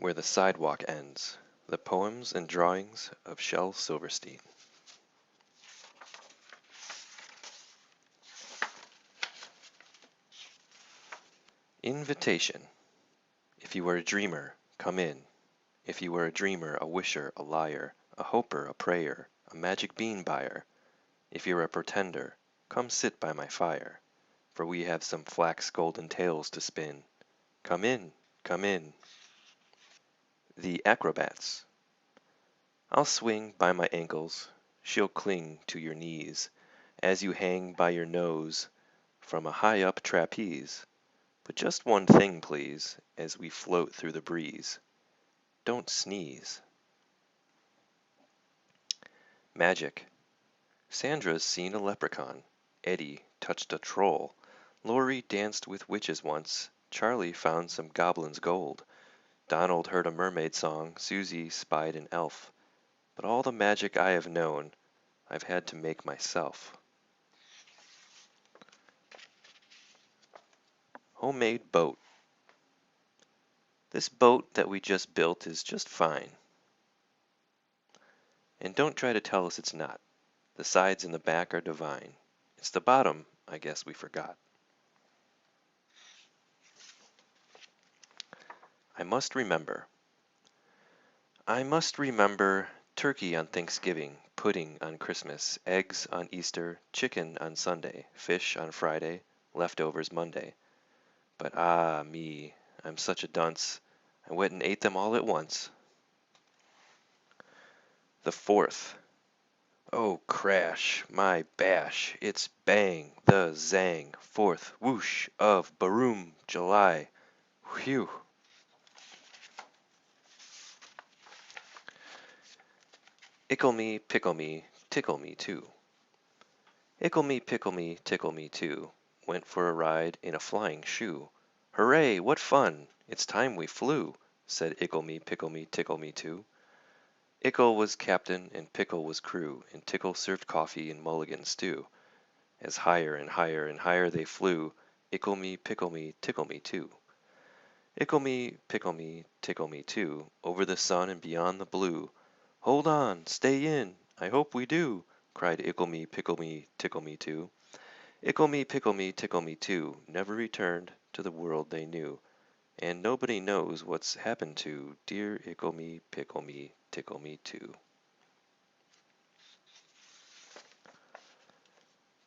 Where the Sidewalk Ends. The Poems and Drawings of Shel Silverstein. Invitation. If you are a dreamer, come in. If you are a dreamer, a wisher, a liar, a hoper, a prayer, a magic bean buyer, if you're a pretender, come sit by my fire, for we have some flax golden tales to spin. Come in, come in. The Acrobats. I'll swing by my ankles, she'll cling to your knees, as you hang by your nose from a high-up trapeze. But just one thing, please, as we float through the breeze. Don't sneeze. Magic. Sandra's seen a leprechaun. Eddie touched a troll. Laurie danced with witches once. Charlie found some goblin's gold. Donald heard a mermaid song. Susie spied an elf. But all the magic I have known, I've had to make myself. Homemade boat. This boat that we just built is just fine. And don't try to tell us it's not. The sides and the back are divine. It's the bottom, I guess we forgot. I must remember. I must remember turkey on Thanksgiving, pudding on Christmas, eggs on Easter, chicken on Sunday, fish on Friday, leftovers Monday. But ah me, I'm such a dunce. I went and ate them all at once. The 4th. Oh, crash, my bash, it's bang, the zang, 4th, whoosh of Baroom, July. Whew. Ickle me, pickle me, tickle me too. Ickle me, pickle me, tickle me too. Went for a ride in a flying shoe. Hooray, what fun! It's time we flew, said Ickle me, pickle me, tickle me too. Ickle was captain and Pickle was crew, and Tickle served coffee and mulligan stew. As higher and higher and higher they flew, Ickle me, pickle me, tickle me too. Ickle me, pickle me, tickle me too, over the sun and beyond the blue. Hold on, stay in, I hope we do, cried Ickle me, pickle me, tickle me too. Ickle me, pickle me, tickle me too, never returned to the world they knew. And nobody knows what's happened to dear Ickle me, pickle me, tickle me too.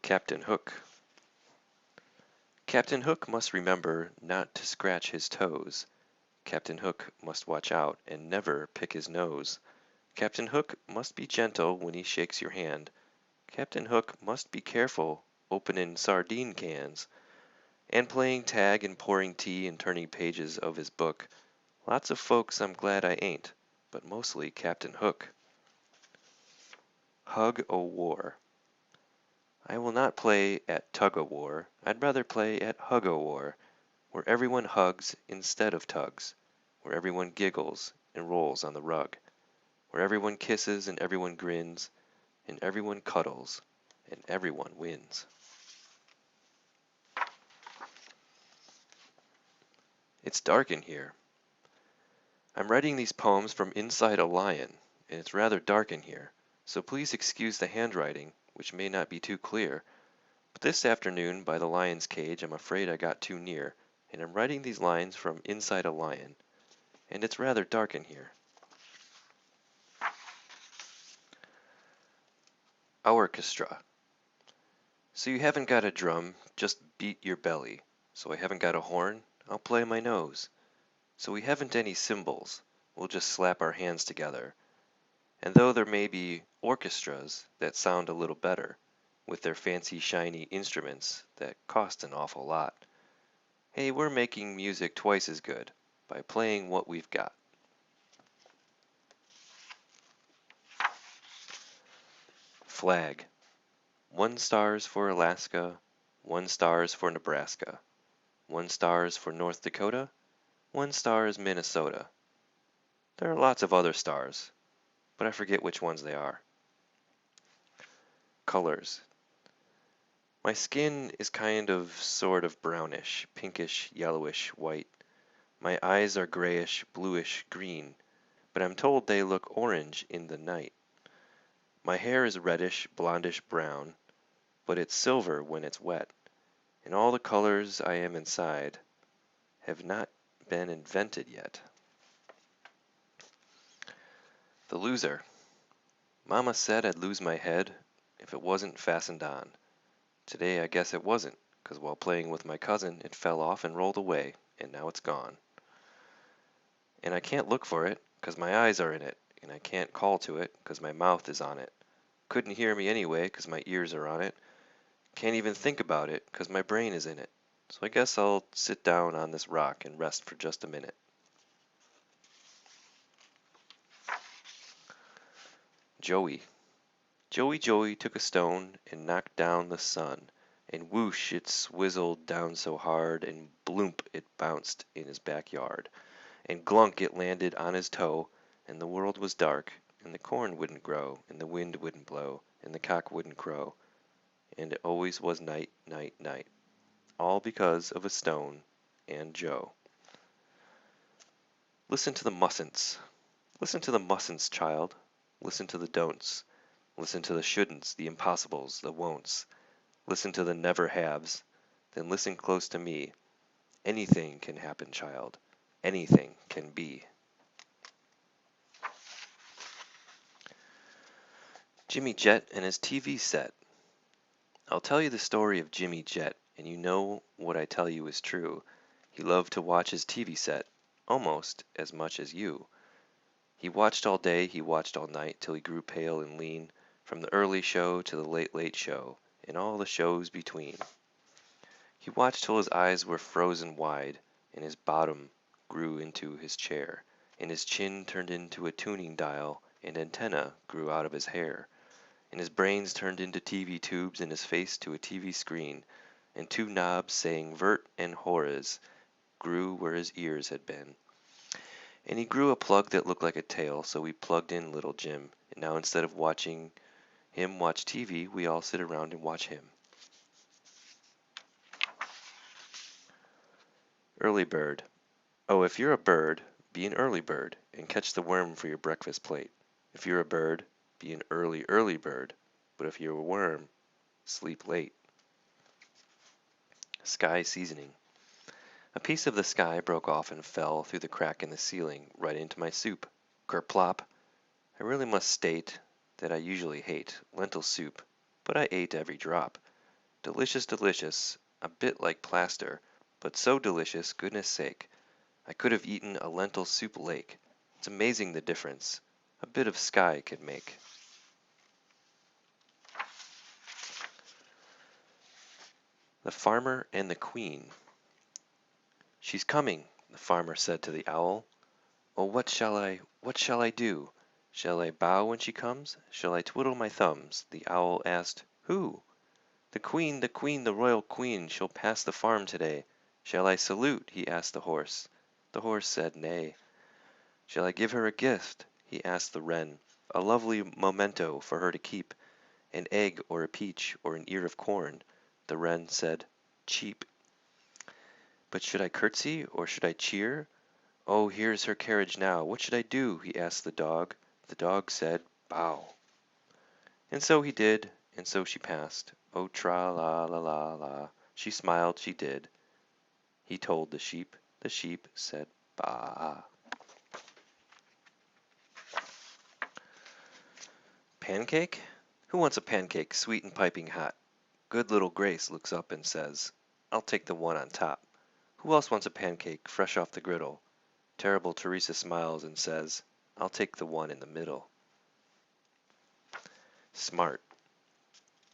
Captain Hook. Captain Hook must remember not to scratch his toes. Captain Hook must watch out and never pick his nose. Captain Hook must be gentle when he shakes your hand. Captain Hook must be careful openin' sardine cans. And playing tag and pouring tea and turning pages of his book. Lots of folks I'm glad I ain't, but mostly Captain Hook. Hug-o-war. I will not play at tug-o-war. I'd rather play at hug-o-war, where everyone hugs instead of tugs, where everyone giggles and rolls on the rug, where everyone kisses and everyone grins, and everyone cuddles, and everyone wins. It's dark in here. I'm writing these poems from inside a lion, and it's rather dark in here, so please excuse the handwriting, which may not be too clear. But this afternoon, by the lion's cage, I'm afraid I got too near, and I'm writing these lines from inside a lion, and it's rather dark in here. Orchestra. So you haven't got a drum, just beat your belly. So I haven't got a horn, I'll play my nose. So we haven't any cymbals, we'll just slap our hands together. And though there may be orchestras that sound a little better, with their fancy shiny instruments that cost an awful lot, hey, we're making music twice as good by playing what we've got. Flag. 1 stars for Alaska, 1 stars for Nebraska, 1 stars for North Dakota, 1 stars Minnesota. There are lots of other stars, but I forget which ones they are. Colors. My skin is kind of sort of brownish, pinkish, yellowish, white. My eyes are grayish, bluish, green, but I'm told they look orange in the night. My hair is reddish, blondish brown, but it's silver when it's wet, and all the colors I am inside have not been invented yet. The loser. Mama said I'd lose my head if it wasn't fastened on. Today I guess it wasn't, 'cause while playing with my cousin it fell off and rolled away, and now it's gone. And I can't look for it, 'cause my eyes are in it, and I can't call to it, 'cause my mouth is on it. Couldn't hear me anyway, 'cause my ears are on it. Can't even think about it, 'cause my brain is in it. So I guess I'll sit down on this rock and rest for just a minute. Joey. Joey took a stone and knocked down the sun, and whoosh it swizzled down so hard, and bloomp it bounced in his backyard, and glunk it landed on his toe, and the world was dark, and the corn wouldn't grow, and the wind wouldn't blow, and the cock wouldn't crow, and it always was night, night, night, all because of a stone and Joe. Listen to the mustn'ts. Listen to the mustn'ts, child. Listen to the don'ts. Listen to the shouldn'ts, the impossibles, the won'ts. Listen to the never haves. Then listen close to me. Anything can happen, child. Anything can be. Jimmy Jet and his TV set. I'll tell you the story of Jimmy Jet, and you know what I tell you is true. He loved to watch his TV set, almost as much as you. He watched all day, he watched all night, till he grew pale and lean, from the early show to the late, late show, and all the shows between. He watched till his eyes were frozen wide, and his bottom grew into his chair, and his chin turned into a tuning dial, and antenna grew out of his hair, and his brains turned into TV tubes, and his face to a TV screen, and two knobs saying Vert and Horace grew where his ears had been. And he grew a plug that looked like a tail, so we plugged in little Jim, and now instead of watching him watch TV, we all sit around and watch him. Early bird. Oh, if you're a bird, be an early bird, and catch the worm for your breakfast plate. If you're a bird, be an early, early bird, but if you're a worm, sleep late. Sky seasoning. A piece of the sky broke off and fell through the crack in the ceiling right into my soup. Kerplop. I really must state that I usually hate lentil soup, but I ate every drop. Delicious, delicious, a bit like plaster, but so delicious, goodness sake. I could have eaten a lentil soup lake. It's amazing the difference a bit of sky could make. The Farmer and the Queen. She's coming, the farmer said to the owl. Oh, what shall I do? Shall I bow when she comes? Shall I twiddle my thumbs? The owl asked, Who? The queen, the royal queen, she'll pass the farm today. Shall I salute? He asked the horse. The horse said nay. Shall I give her a gift? He asked the wren. A lovely memento for her to keep. An egg or a peach or an ear of corn. The wren said, cheap. But should I curtsy or should I cheer? Oh, here's her carriage now. What should I do? He asked the dog. The dog said, bow. And so he did, and so she passed. Oh, tra-la-la-la-la. She smiled, she did. He told the sheep said, bah. Pancake? Who wants a pancake, sweet and piping hot? Good little Grace looks up and says, I'll take the one on top. Who else wants a pancake, fresh off the griddle? Terrible Teresa smiles and says, I'll take the one in the middle. Smart.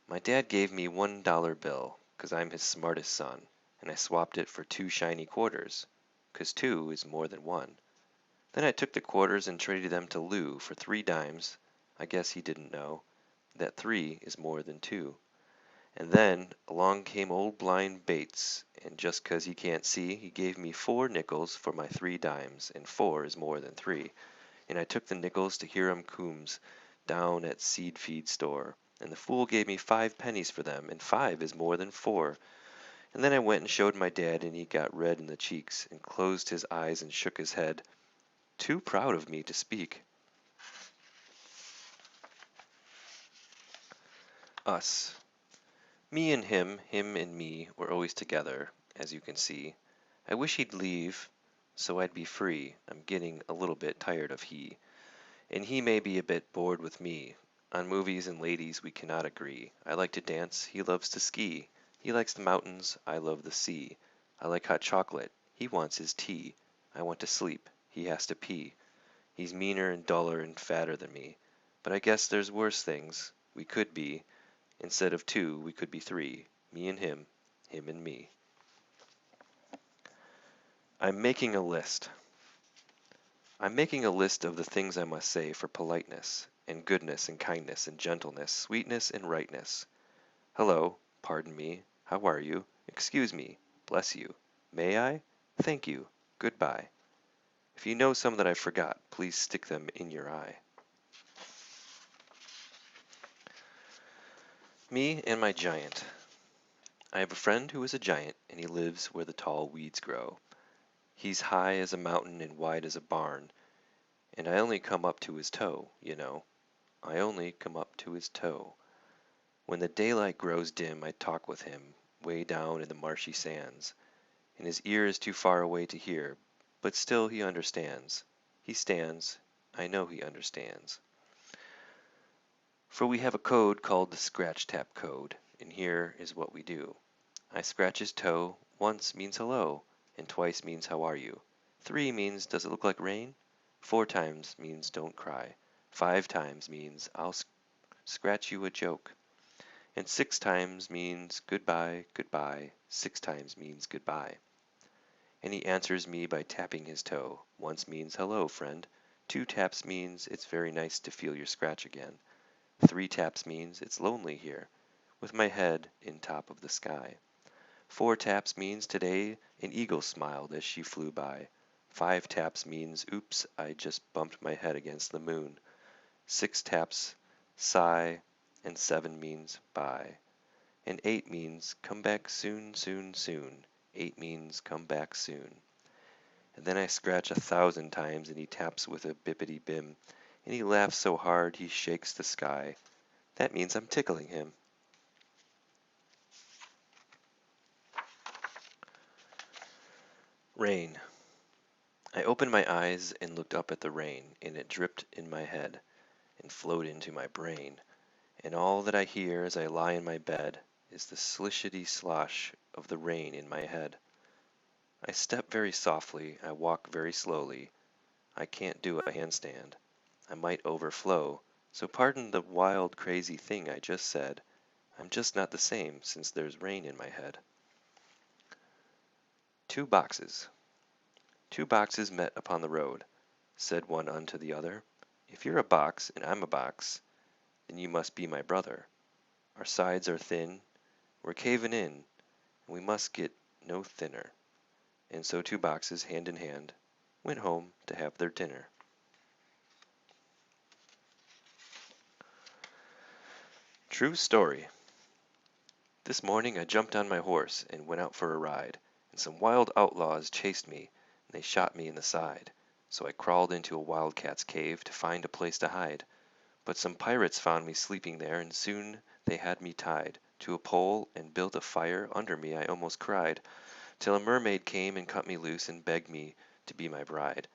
My dad gave me $1 bill, 'cause I'm his smartest son, and I swapped it for 2 shiny quarters, 'cause 2 is more than 1. Then I took the quarters and traded them to Lou for 3 dimes. I guess he didn't know that 3 is more than 2. And then along came old blind Bates, and just 'cause he can't see, he gave me 4 nickels for my 3 dimes, and 4 is more than 3. And I took the nickels to Hiram Coombs down at Seed Feed store, and the fool gave me 5 pennies for them, and 5 is more than 4. And then I went and showed my dad, and he got red in the cheeks and closed his eyes and shook his head, too proud of me to speak. Us. Me and him and me, were always together, as you can see. I wish he'd leave, so I'd be free. I'm getting a little bit tired of he. And he may be a bit bored with me. On movies and ladies we cannot agree. I like to dance, he loves to ski. He likes the mountains, I love the sea. I like hot chocolate, he wants his tea. I want to sleep, he has to pee. He's meaner and duller and fatter than me. But I guess there's worse things we could be. Instead of two, we could be three. Me and him and me. I'm making a list. I'm making a list of the things I must say for politeness, and goodness and kindness and gentleness, sweetness and rightness. Hello, pardon me, how are you? Excuse me, bless you. May I? Thank you, goodbye. If you know some that I forgot, please stick them in your eye. Me and my giant. I have a friend who is a giant, and he lives where the tall weeds grow. He's high as a mountain and wide as a barn, and I only come up to his toe, you know. I only come up to his toe. When the daylight grows dim, I talk with him, way down in the marshy sands, and his ear is too far away to hear, but still he understands. He stands, I know he understands. For we have a code called the Scratch Tap Code, and here is what we do. I scratch his toe, once means hello, and twice means how are you. 3 means does it look like rain? 4 times means don't cry. 5 times means I'll scratch you a joke. And 6 times means goodbye, goodbye. 6 times means goodbye. And he answers me by tapping his toe. Once means hello, friend. 2 taps means it's very nice to feel your scratch again. 3 taps means it's lonely here, with my head in top of the sky. 4 taps means today an eagle smiled as she flew by. 5 taps means oops, I just bumped my head against the moon. 6 taps, sigh, and 7 means bye. And 8 means come back soon, soon, soon. 8 means come back soon. And then I scratch 1,000 times and he taps with a bippity bim, and he laughs so hard he shakes the sky. That means I'm tickling him. Rain. I opened my eyes and looked up at the rain, and it dripped in my head and flowed into my brain. And all that I hear as I lie in my bed is the slishety slosh of the rain in my head. I step very softly, I walk very slowly. I can't do a handstand. I might overflow, so pardon the wild, crazy thing I just said. I'm just not the same since there's rain in my head. 2 boxes. 2 boxes met upon the road. Said one unto the other, if you're a box and I'm a box, then you must be my brother. Our sides are thin, we're cavin' in, and we must get no thinner. And so 2 boxes, hand in hand, went home to have their dinner. True story. This morning I jumped on my horse and went out for a ride, and some wild outlaws chased me, and they shot me in the side. So I crawled into a wildcat's cave to find a place to hide. But some pirates found me sleeping there, and soon they had me tied to a pole and built a fire under me. I almost cried, till a mermaid came and cut me loose and begged me to be my bride.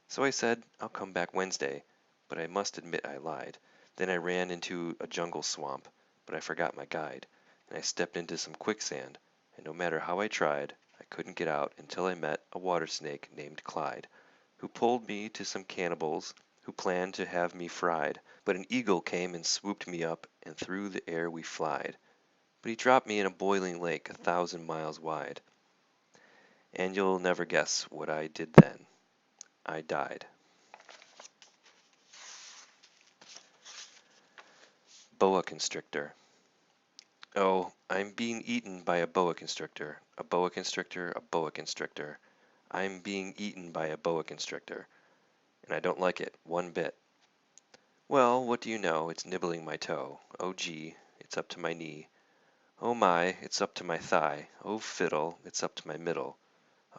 So I said, I'll come back Wednesday, but I must admit I lied. Then I ran into a jungle swamp, but I forgot my guide, and I stepped into some quicksand, and no matter how I tried, I couldn't get out until I met a water snake named Clyde, who pulled me to some cannibals who planned to have me fried. But an eagle came and swooped me up, and through the air we flied. But he dropped me in a boiling lake 1,000 miles wide. And you'll never guess what I did then. I died. Boa constrictor. Oh, I'm being eaten by a boa constrictor. A boa constrictor, a boa constrictor. I'm being eaten by a boa constrictor. And I don't like it, one bit. Well, what do you know? It's nibbling my toe. Oh gee, it's up to my knee. Oh my, it's up to my thigh. Oh fiddle, it's up to my middle.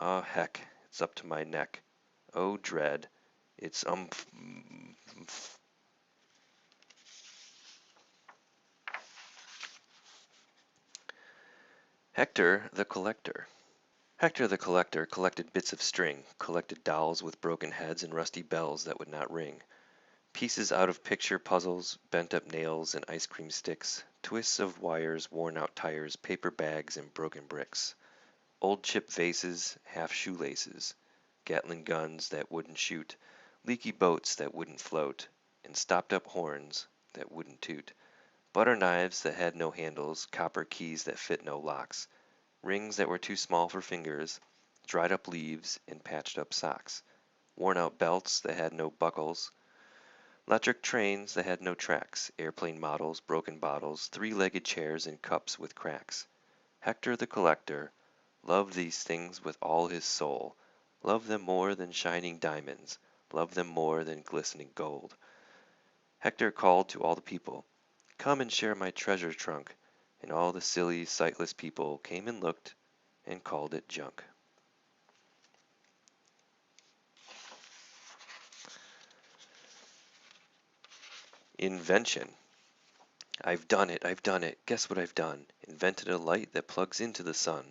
Ah heck, it's up to my neck. Oh dread, it's Hector the Collector. Hector the Collector collected bits of string, collected dolls with broken heads and rusty bells that would not ring, pieces out of picture puzzles, bent up nails and ice cream sticks, twists of wires, worn out tires, paper bags and broken bricks, old chip vases, half shoelaces, Gatling guns that wouldn't shoot, leaky boats that wouldn't float, and stopped up horns that wouldn't toot, butter knives that had no handles, copper keys that fit no locks, rings that were too small for fingers, dried up leaves and patched up socks, worn out belts that had no buckles, electric trains that had no tracks, airplane models, broken bottles, three-legged chairs and cups with cracks. Hector the Collector loved these things with all his soul, loved them more than shining diamonds, loved them more than glistening gold. Hector called to all the people, "Come and share my treasure trunk," and all the silly, sightless people came and looked and called it junk. Invention. I've done it, I've done it. Guess what I've done? Invented a light that plugs into the sun.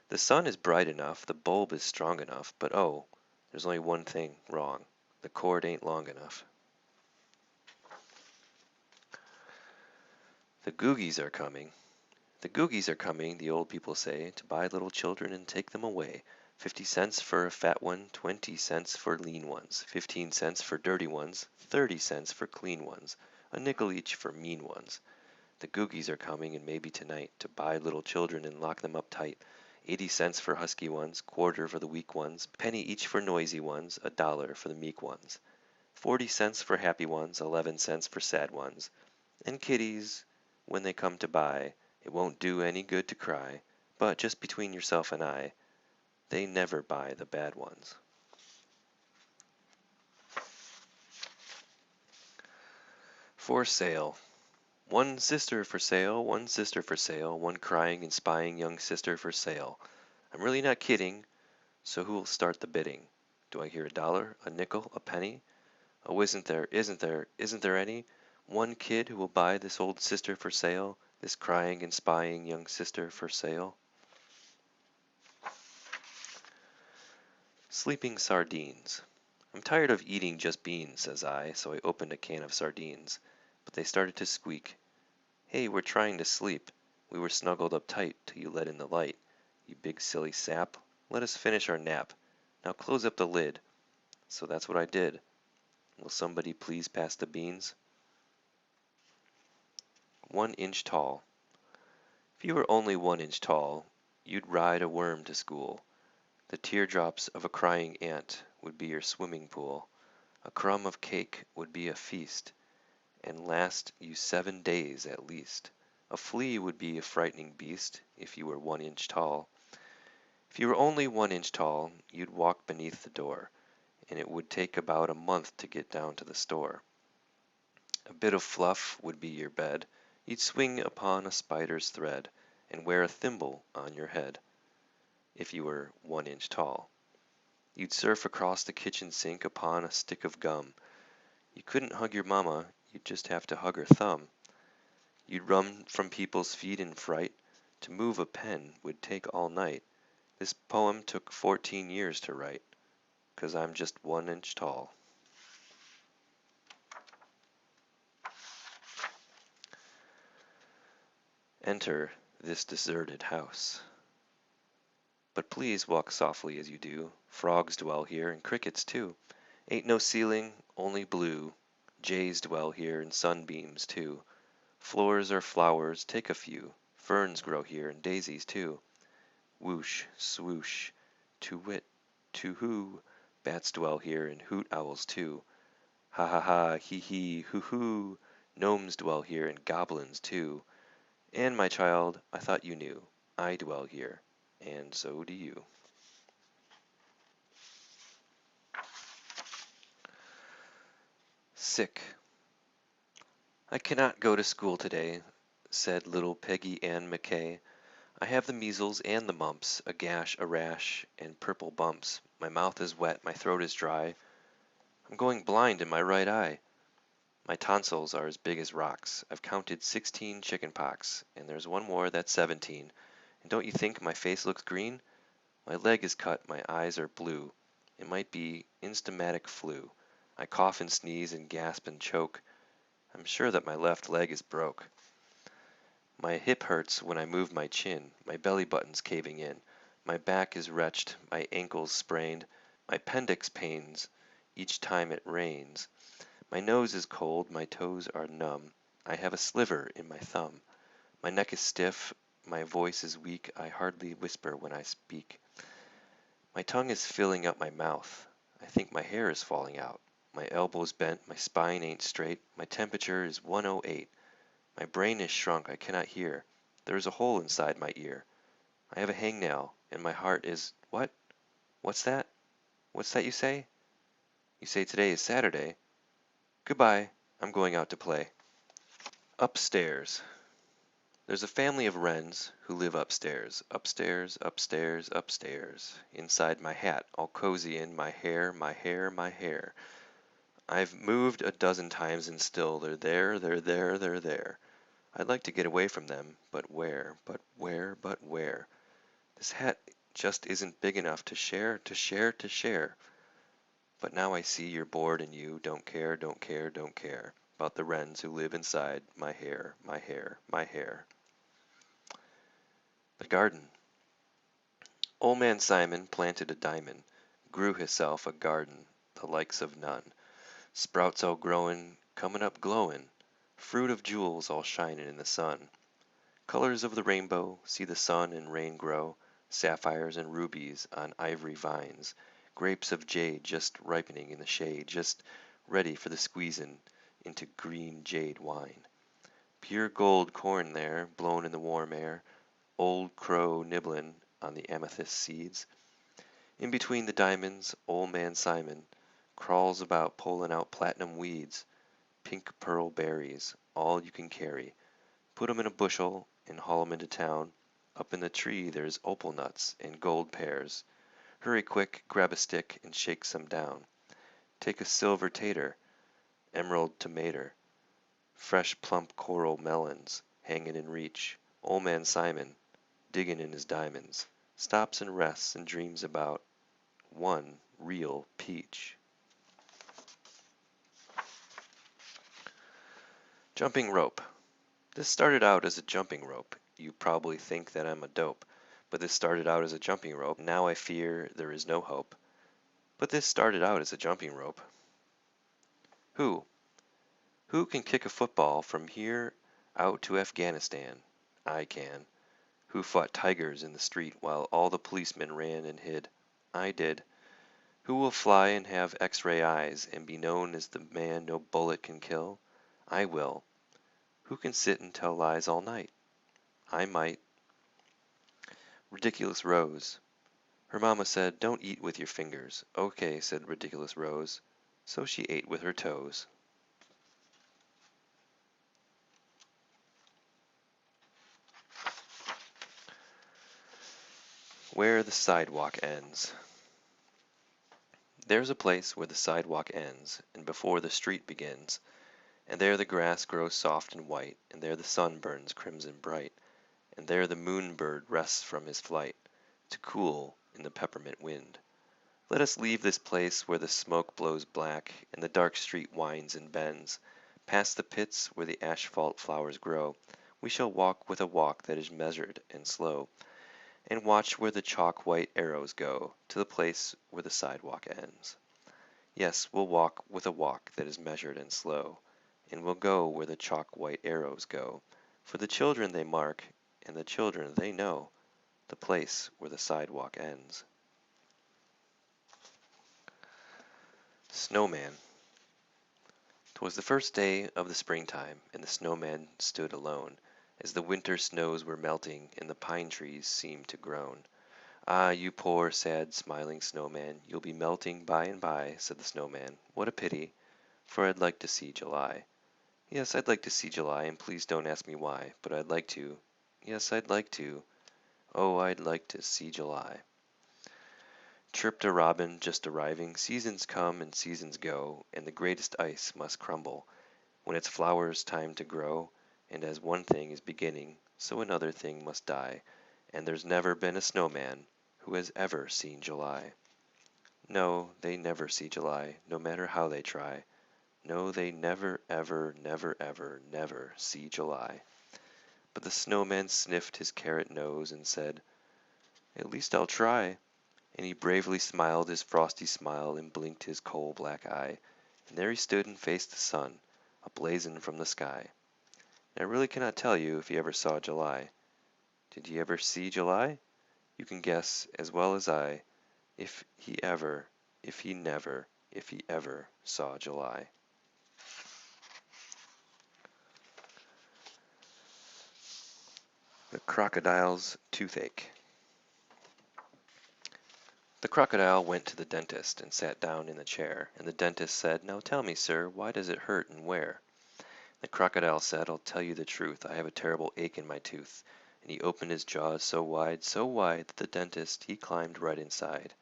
The sun is bright enough, the bulb is strong enough, but oh, there's only one thing wrong. The cord ain't long enough. The Googies are coming. The Googies are coming, the old people say, to buy little children and take them away. 50 cents for a fat one, 20 cents for lean ones, 15 cents for dirty ones, 30 cents for clean ones, a nickel each for mean ones. The Googies are coming, and maybe tonight, to buy little children and lock them up tight. 80 cents for husky ones, quarter for the weak ones, penny each for noisy ones, a dollar for the meek ones. 40 cents for happy ones, 11 cents for sad ones. And kiddies, when they come to buy, it won't do any good to cry, but just between yourself and I, they never buy the bad ones. For sale. One sister for sale, one sister for sale, one crying and spying young sister for sale. I'm really not kidding, so who'll start the bidding? Do I hear a dollar, a nickel, a penny? Oh, isn't there any? One kid who will buy this old sister for sale, this crying and spying young sister for sale? Sleeping sardines. I'm tired of eating just beans, says I, so I opened a can of sardines. But they started to squeak. Hey, we're trying to sleep. We were snuggled up tight till you let in the light. You big silly sap, let us finish our nap. Now close up the lid. So that's what I did. Will somebody please pass the beans? 1 inch tall. If you were only 1 inch tall, you'd ride a worm to school. The teardrops of a crying ant would be your swimming pool. A crumb of cake would be a feast, and last you 7 days at least. A flea would be a frightening beast, if you were 1 inch tall. If you were only 1 inch tall, you'd walk beneath the door, and it would take about a month to get down to the store. A bit of fluff would be your bed. You'd swing upon a spider's thread, and wear a thimble on your head, if you were 1 inch tall. You'd surf across the kitchen sink upon a stick of gum. You couldn't hug your mama, you'd just have to hug her thumb. You'd run from people's feet in fright. To move a pen would take all night. This poem took 14 years to write, 'cause I'm just 1 inch tall. Enter this deserted house. But please walk softly as you do. Frogs dwell here, and crickets too. Ain't no ceiling, only blue. Jays dwell here, and sunbeams too. Floors are flowers, take a few. Ferns grow here, and daisies too. Whoosh, swoosh, to wit, to who. Bats dwell here, and hoot owls too. Ha ha ha, hee hee, hoo hoo. Gnomes dwell here, and goblins too. And, my child, I thought you knew, I dwell here, and so do you. Sick. I cannot go to school today. said little Peggy Ann McKay. "I have the measles and the mumps, a gash, a rash, and purple bumps. My mouth is wet, my throat is dry. I'm going blind in my right eye. My tonsils are as big as rocks. I've counted 16 chicken pox, and there's one more that's 17. And don't you think my face looks green? My leg is cut, my eyes are blue. It might be instamatic flu. I cough and sneeze and gasp and choke. I'm sure that my left leg is broke. My hip hurts when I move my chin, my belly button's caving in. My back is wretched, my ankle's sprained, my appendix pains each time it rains. My nose is cold, my toes are numb. I have a sliver in my thumb. My neck is stiff, my voice is weak, I hardly whisper when I speak. My tongue is filling up my mouth. I think my hair is falling out. My elbow's bent, my spine ain't straight, my temperature is 108. My brain is shrunk, I cannot hear. There is a hole inside my ear. I have a hangnail, and my heart is what? What's that? What's that you say? You say today is Saturday. Goodbye, I'm going out to play. Upstairs. There's a family of wrens who live upstairs, upstairs, upstairs, upstairs, inside my hat, all cozy in my hair, my hair, my hair. I've moved a dozen times and still they're there, they're there, they're there. I'd like to get away from them, but where, but where, but where? This hat just isn't big enough to share, to share, to share. But now I see you're bored and you don't care, don't care, don't care about the wrens who live inside my hair, my hair, my hair. The garden. Old man Simon planted a diamond, grew hisself a garden, the likes of none. Sprouts all growin', comin' up glowin', fruit of jewels all shinin' in the sun. Colors of the rainbow, see the sun and rain grow, sapphires and rubies on ivory vines, grapes of jade just ripening in the shade, just ready for the squeezin' into green jade wine. Pure gold corn there, blown in the warm air, old crow nibblin' on the amethyst seeds. In between the diamonds, old man Simon crawls about pullin' out platinum weeds, pink pearl berries, all you can carry. Put 'em in a bushel and haul 'em into town. Up in the tree there's opal nuts and gold pears. Hurry quick, grab a stick and shake some down. Take a silver tater, emerald tomater, fresh plump coral melons hangin' in reach. Old man Simon, diggin' in his diamonds, stops and rests and dreams about one real peach. Jumping rope. This started out as a jumping rope. You probably think that I'm a dope. But this started out as a jumping rope. Now I fear there is no hope. But this started out as a jumping rope. Who? Who can kick a football from here out to Afghanistan? I can. Who fought tigers in the street while all the policemen ran and hid? I did. Who will fly and have X-ray eyes and be known as the man no bullet can kill? I will. Who can sit and tell lies all night? I might. Ridiculous Rose. Her mamma said, "Don't eat with your fingers." "Okay," said Ridiculous Rose. So she ate with her toes. Where the Sidewalk Ends. There's a place where the sidewalk ends, and before the street begins, and there the grass grows soft and white, and there the sun burns crimson bright, and there the moon-bird rests from his flight, to cool in the peppermint wind. Let us leave this place where the smoke blows black, and the dark street winds and bends. Past the pits where the asphalt flowers grow, we shall walk with a walk that is measured and slow, and watch where the chalk-white arrows go, to the place where the sidewalk ends. Yes, we'll walk with a walk that is measured and slow, and we'll go where the chalk-white arrows go, for the children they mark, and the children they know, the place where the sidewalk ends. Snowman. 'Twas the first day of the springtime, and the snowman stood alone, as the winter snows were melting, and the pine trees seemed to groan. "Ah, you poor, sad, smiling snowman, you'll be melting by and by," said the snowman. "What a pity, for I'd like to see July." Yes, I'd like to see July, and please don't ask me why, but I'd like to. Yes, I'd like to. Oh, I'd like to see July. Chirped a robin just arriving, seasons come and seasons go, and the greatest ice must crumble when its flowers time to grow, and as one thing is beginning, so another thing must die, and there's never been a snowman who has ever seen July. No, they never see July, no matter how they try. No, they never, ever, never, ever, never see July. But the snowman sniffed his carrot nose and said, "At least I'll try." And he bravely smiled his frosty smile and blinked his coal black eye, and there he stood and faced the sun, a-blazin' from the sky. And I really cannot tell you if you ever saw July. Did you ever see July? You can guess as well as I if he ever, if he never, if he ever saw July. The Crocodile's Toothache. The crocodile went to the dentist and sat down in the chair, and the dentist said, "Now tell me, sir, why does it hurt and where?" The crocodile said, "I'll tell you the truth, I have a terrible ache in my tooth." And he opened his jaws so wide, that the dentist, he climbed right inside.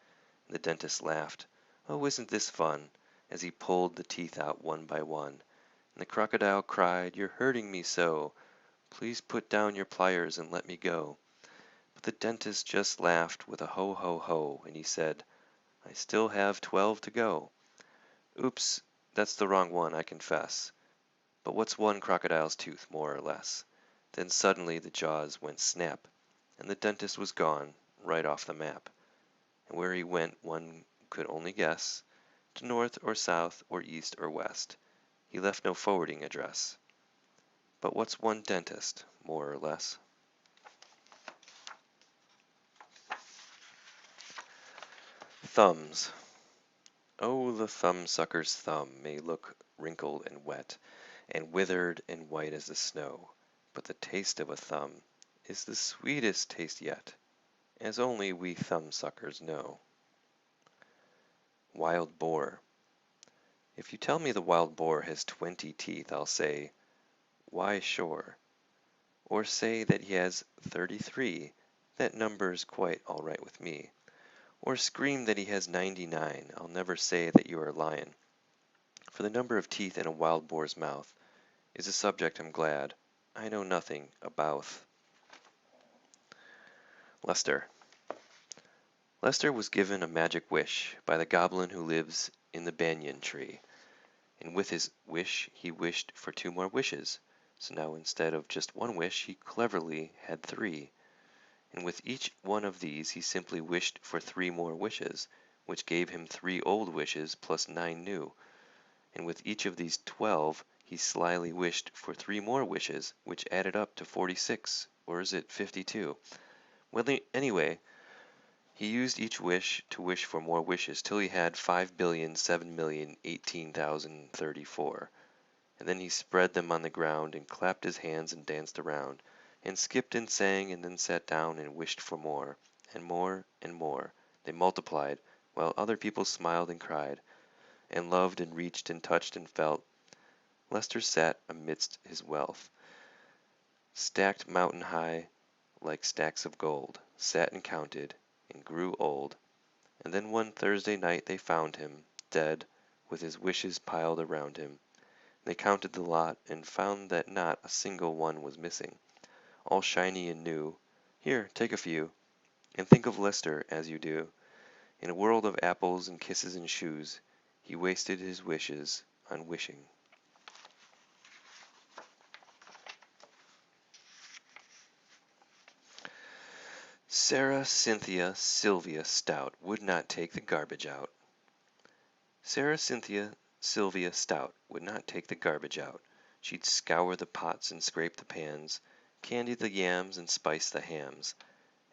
And the dentist laughed, "Oh, isn't this fun?" as he pulled the teeth out one by one. And the crocodile cried, "You're hurting me so, please put down your pliers and let me go." But the dentist just laughed with a ho ho ho, and he said, "I still have 12 to go." Oops, that's the wrong one, I confess. But what's one crocodile's tooth, more or less? Then suddenly the jaws went snap, and the dentist was gone, right off the map. And where he went one could only guess, to north or south or east or west. He left no forwarding address. But what's one dentist, more or less? Thumbs. Oh, the thumbsucker's thumb may look wrinkled and wet, and withered and white as the snow, but the taste of a thumb is the sweetest taste yet, as only we thumbsuckers know. Wild boar. If you tell me the wild boar has 20 teeth, I'll say, "Why, sure." Or say that he has 33, that number's quite all right with me. Or scream that he has 99, I'll never say that you are lying. For the number of teeth in a wild boar's mouth is a subject I'm glad I know nothing about. Lester. Lester was given a magic wish by the goblin who lives in the banyan tree, and with his wish he wished for 2 more wishes. So now instead of just 1 wish, he cleverly had 3, and with each one of these he simply wished for 3 more wishes, which gave him 3 old wishes plus 9 new, and with each of these 12 he slyly wished for 3 more wishes, which added up to 46, or is it 52? Well, anyway, he used each wish to wish for more wishes till he had 5,007,018,034, and then he spread them on the ground and clapped his hands and danced around, and skipped and sang and then sat down and wished for more, and more and more. They multiplied, while other people smiled and cried, and loved and reached and touched and felt. Lester sat amidst his wealth, stacked mountain high like stacks of gold, sat and counted, and grew old. And then one Thursday night they found him, dead, with his wishes piled around him. They counted the lot, and found that not a single one was missing, all shiny and new. Here, take a few, and think of Lester as you do. In a world of apples and kisses and shoes, he wasted his wishes on wishing. Sarah Cynthia Sylvia Stout would not take the garbage out. Sarah Cynthia Sylvia Stout would not take the garbage out. She'd scour the pots and scrape the pans, candy the yams and spice the hams,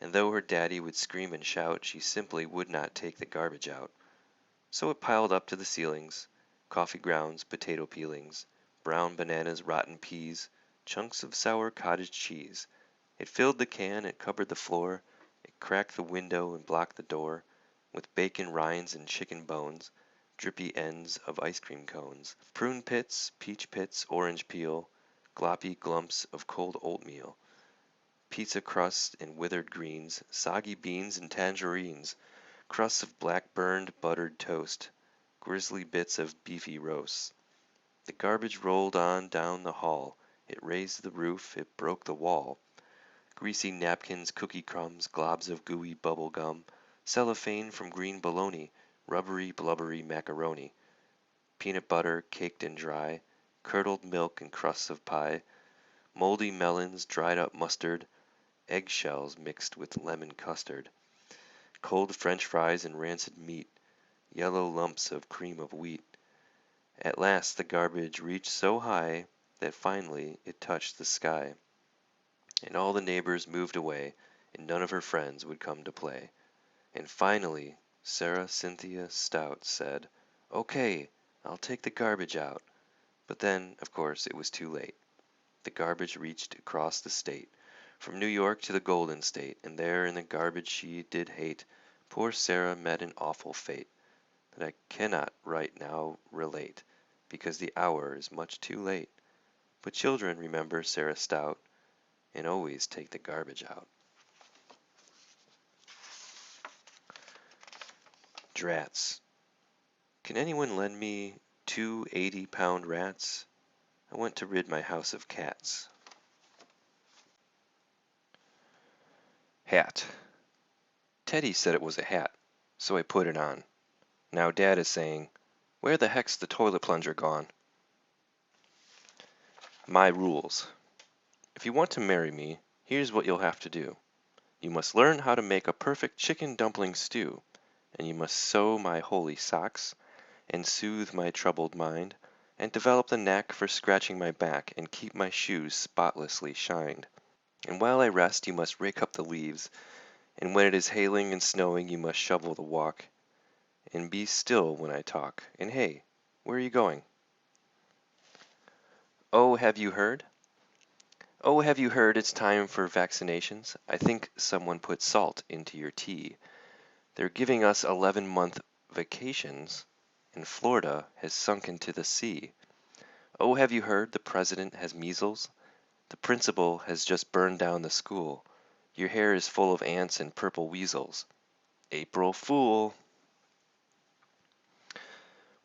and though her daddy would scream and shout, she simply would not take the garbage out. So it piled up to the ceilings, coffee grounds, potato peelings, brown bananas, rotten peas, chunks of sour cottage cheese. It filled the can, it covered the floor, it cracked the window and blocked the door, with bacon rinds and chicken bones, drippy ends of ice cream cones, prune pits, peach pits, orange peel, gloppy glumps of cold oatmeal, pizza crust and withered greens, soggy beans and tangerines, crusts of black-burned buttered toast, grisly bits of beefy roast. The garbage rolled on down the hall. It raised the roof, it broke the wall. Greasy napkins, cookie crumbs, globs of gooey bubble gum, cellophane from green bologna, rubbery, blubbery macaroni, peanut butter caked and dry, curdled milk and crusts of pie, moldy melons, dried up mustard, eggshells mixed with lemon custard, cold French fries and rancid meat, yellow lumps of cream of wheat. At last the garbage reached so high that finally it touched the sky, and all the neighbors moved away, and none of her friends would come to play. And finally Sarah Cynthia Stout said, "Okay, I'll take the garbage out." But then, of course, it was too late. The garbage reached across the state, from New York to the Golden State, and there in the garbage she did hate, poor Sarah met an awful fate that I cannot right now relate, because the hour is much too late. But children remember Sarah Stout, and always take the garbage out. Drats. Can anyone lend me 2 80-pound rats? I want to rid my house of cats. Hat. Teddy said it was a hat, so I put it on. Now Dad is saying, "Where the heck's the toilet plunger gone?" My rules. If you want to marry me, here's what you'll have to do. You must learn how to make a perfect chicken dumpling stew, and you must sew my holy socks, and soothe my troubled mind, and develop the knack for scratching my back and keep my shoes spotlessly shined. And while I rest, you must rake up the leaves, and when it is hailing and snowing, you must shovel the walk, and be still when I talk. And hey, where are you going? Oh, have you heard? Oh, have you heard it's time for vaccinations? I think someone put salt into your tea. They're giving us 11-month vacations, and Florida has sunk into the sea. Oh, have you heard the president has measles? The principal has just burned down the school. Your hair is full of ants and purple weasels. April Fool!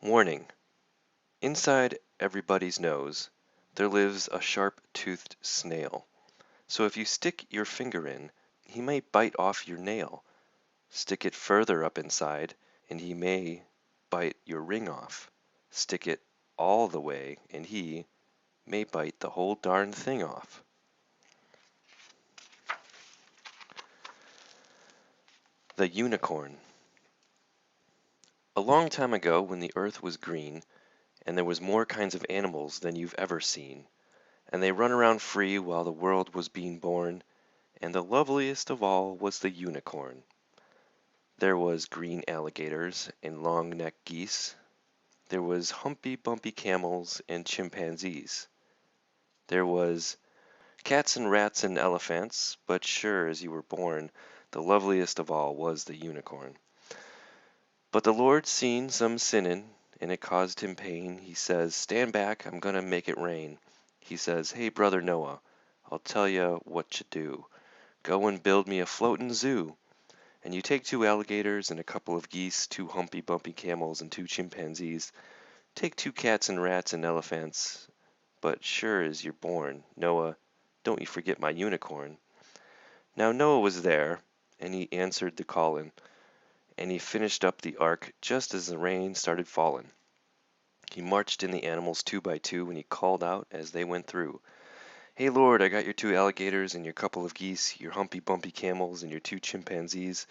Warning. Inside everybody's nose, there lives a sharp-toothed snail. So if you stick your finger in, he may bite off your nail. Stick it further up inside, and he may bite your ring off. Stick it all the way, and he may bite the whole darn thing off. The Unicorn. A long time ago, when the earth was green, and there was more kinds of animals than you've ever seen, and they run around free while the world was being born, and the loveliest of all was the unicorn. There was green alligators and long-necked geese. There was humpy bumpy camels and chimpanzees. There was cats and rats and elephants, but sure as you were born, the loveliest of all was the unicorn. But the Lord seen some sinning, and it caused him pain. He says, "Stand back, I'm gonna make it rain." He says, "Hey, brother Noah, I'll tell ya what you do. Go and build me a floatin' zoo. And you take 2 alligators and a couple of geese, 2 humpy bumpy camels and 2 chimpanzees. Take 2 cats and rats and elephants. But sure as you're born, Noah, don't you forget my unicorn." Now Noah was there, and he answered the callin', and he finished up the ark just as the rain started fallin'. He marched in the animals 2 by 2, and he called out as they went through, "Hey Lord, I got your 2 alligators and your couple of geese, your humpy bumpy camels and your 2 chimpanzees.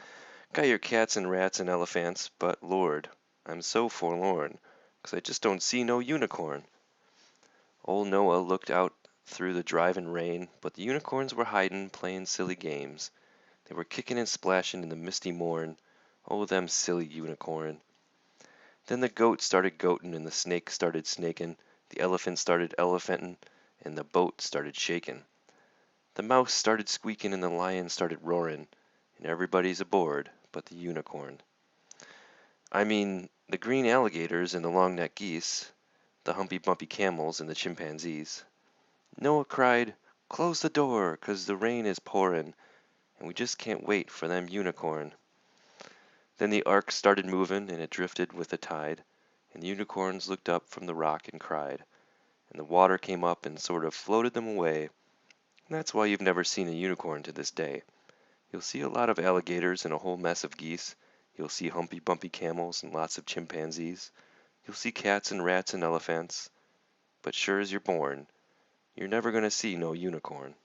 Got your cats and rats and elephants, but Lord, I'm so forlorn, 'cause I just don't see no unicorn." Old Noah looked out through the drivin' rain, but the unicorns were hidin', playin' silly games. They were kickin' and splashin' in the misty morn. Oh, them silly unicorn. Then the goat started goatin', and the snake started snakin', the elephant started elephantin', and the boat started shakin'. The mouse started squeakin', and the lion started roarin', and everybody's aboard but the unicorn. I mean, the green alligators and the long-necked geese, the humpy-bumpy camels and the chimpanzees. Noah cried, "Close the door, 'cause the rain is pourin', and we just can't wait for them unicorn." Then the ark started movin', and it drifted with the tide, and the unicorns looked up from the rock and cried, and the water came up and sort of floated them away. And that's why you've never seen a unicorn to this day. You'll see a lot of alligators and a whole mess of geese. You'll see humpy-bumpy camels and lots of chimpanzees. You'll see cats and rats and elephants. But sure as you're born, you're never gonna see no unicorn.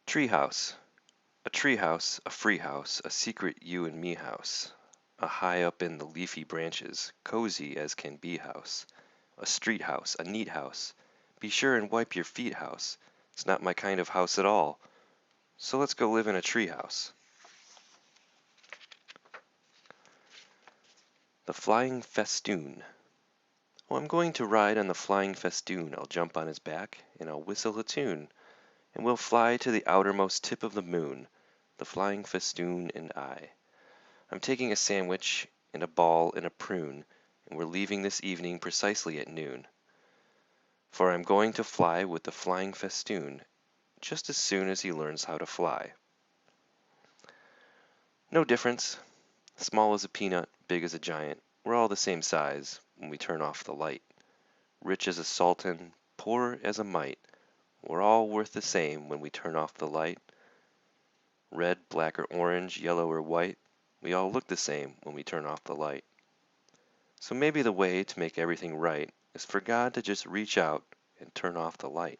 Treehouse. A treehouse, a free house, a secret you and me house. A high up in the leafy branches, cozy as can be house. A street house, a neat house. Be sure and wipe your feet house. It's not my kind of house at all. So let's go live in a treehouse. The flying festoon. Oh, I'm going to ride on the flying festoon. I'll jump on his back, and I'll whistle a tune, and we'll fly to the outermost tip of the moon, the flying festoon and I. I'm taking a sandwich and a ball and a prune, and we're leaving this evening precisely at noon. For I'm going to fly with the flying festoon, just as soon as he learns how to fly. No difference. Small as a peanut, big as a giant. We're all the same size when we turn off the light. Rich as a sultan, poor as a mite. We're all worth the same when we turn off the light. Red, black, or orange, yellow, or white. We all look the same when we turn off the light. So maybe the way to make everything right is for God to just reach out and turn off the light.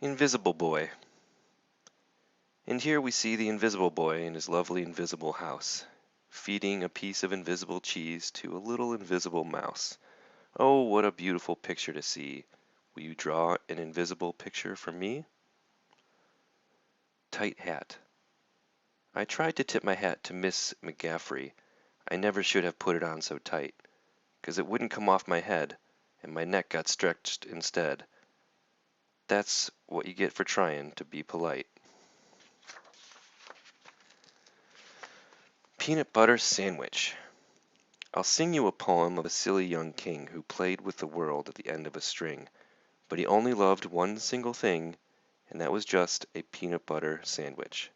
Invisible Boy. And here we see the invisible boy in his lovely invisible house, feeding a piece of invisible cheese to a little invisible mouse. Oh, what a beautiful picture to see. Will you draw an invisible picture for me? Tight hat. I tried to tip my hat to Miss McGaffrey. I never should have put it on so tight, 'cause it wouldn't come off my head, and my neck got stretched instead. That's what you get for trying to be polite. Peanut butter sandwich. I'll sing you a poem of a silly young king who played with the world at the end of a string, but he only loved one single thing, and that was just a peanut butter sandwich.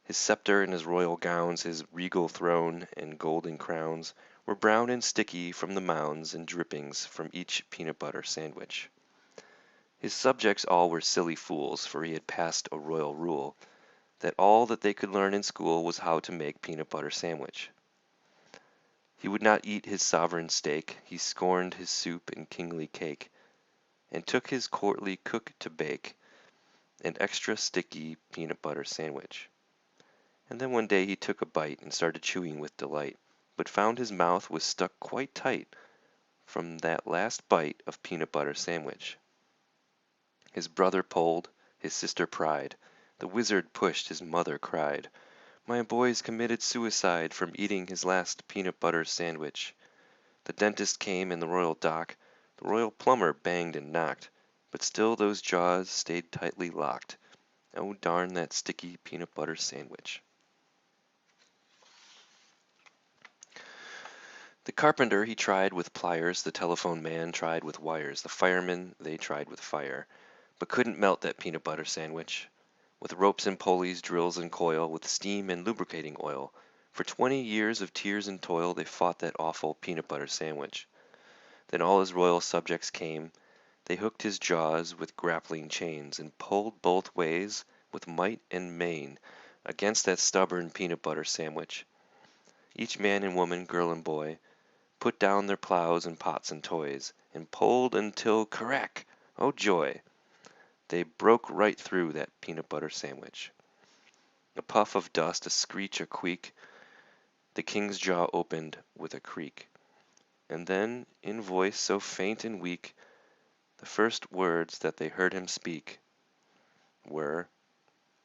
His scepter and his royal gowns, his regal throne and golden crowns were brown and sticky from the mounds and drippings from each peanut butter sandwich. His subjects all were silly fools, for he had passed a royal rule that all that they could learn in school was how to make peanut butter sandwich. He would not eat his sovereign steak, he scorned his soup and kingly cake, and took his courtly cook to bake an extra sticky peanut butter sandwich. And then one day he took a bite and started chewing with delight, but found his mouth was stuck quite tight from that last bite of peanut butter sandwich. His brother pulled, his sister pried, the wizard pushed, his mother cried, "My boy's committed suicide from eating his last peanut butter sandwich." The dentist came and the royal doc, the royal plumber banged and knocked, but still those jaws stayed tightly locked. Oh, darn that sticky peanut butter sandwich. The carpenter he tried with pliers, the telephone man tried with wires, the firemen they tried with fire, but couldn't melt that peanut butter sandwich. With ropes and pulleys, drills and coil, with steam and lubricating oil, for 20 years of tears and toil they fought that awful peanut butter sandwich. Then all his royal subjects came, they hooked his jaws with grappling chains, and pulled both ways with might and main against that stubborn peanut butter sandwich. Each man and woman, girl and boy, put down their plows and pots and toys, and pulled until crack! Oh joy! They broke right through that peanut butter sandwich. A puff of dust, a screech, a squeak, the king's jaw opened with a creak. And then, in voice so faint and weak, the first words that they heard him speak were,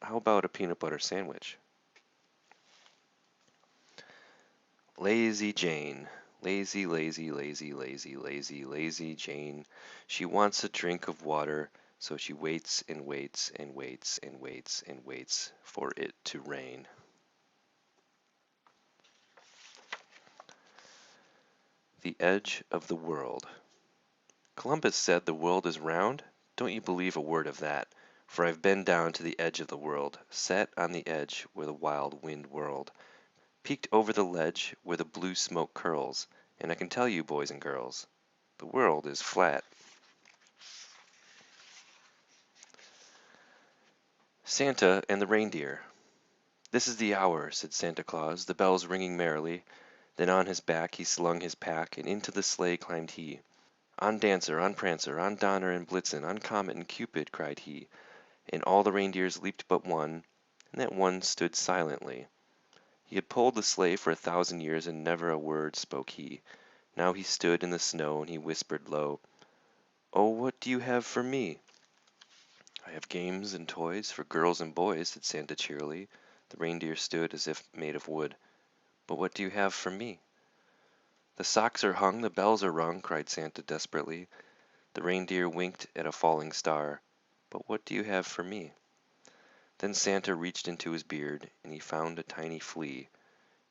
"How about a peanut butter sandwich?" Lazy Jane. Lazy, lazy, lazy, lazy, lazy, lazy Jane. She wants a drink of water, So she waits and waits and waits and waits and waits for it to rain. The edge of the world. Columbus said the world is round? Don't you believe a word of that, for I've been down to the edge of the world, sat on the edge where the wild wind whirled, peeked over the ledge where the blue smoke curls, and I can tell you, boys and girls, the world is flat. Santa and the Reindeer. This is the hour, said Santa Claus, the bells ringing merrily. Then on his back he slung his pack, and into the sleigh climbed he. On Dancer, on Prancer, on Donner and Blitzen, on Comet and Cupid, cried he. And all the reindeers leaped but one, and that one stood silently. He had pulled the sleigh for 1,000 years, and never a word spoke he. Now he stood in the snow, and he whispered low, "Oh, what do you have for me?" "I have games and toys for girls and boys," said Santa cheerily. The reindeer stood as if made of wood. "But what do you have for me?" "The socks are hung, the bells are rung," cried Santa desperately. The reindeer winked at a falling star. "But what do you have for me?" Then Santa reached into his beard, and he found a tiny flea,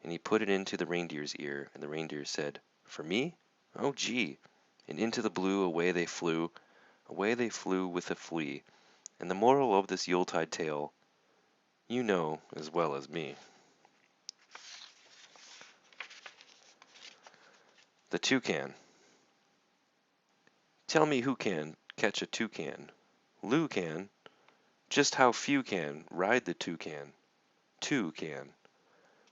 and he put it into the reindeer's ear, and the reindeer said, "For me? Oh, gee!" And into the blue away they flew with the flea. And the moral of this Yuletide tale, you know as well as me. The Toucan. Tell me who can catch a toucan? Lou can. Just how few can ride the toucan? Two can.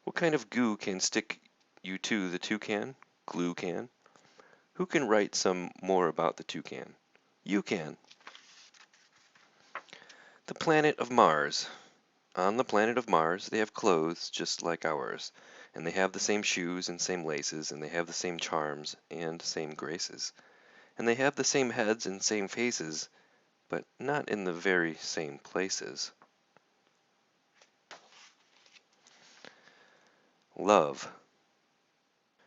What kind of goo can stick you to the toucan? Glue can. Who can write some more about the toucan? You can. The planet of Mars. On the planet of Mars, they have clothes just like ours, and they have the same shoes and same laces, and they have the same charms and same graces, and they have the same heads and same faces, but not in the very same places. Love.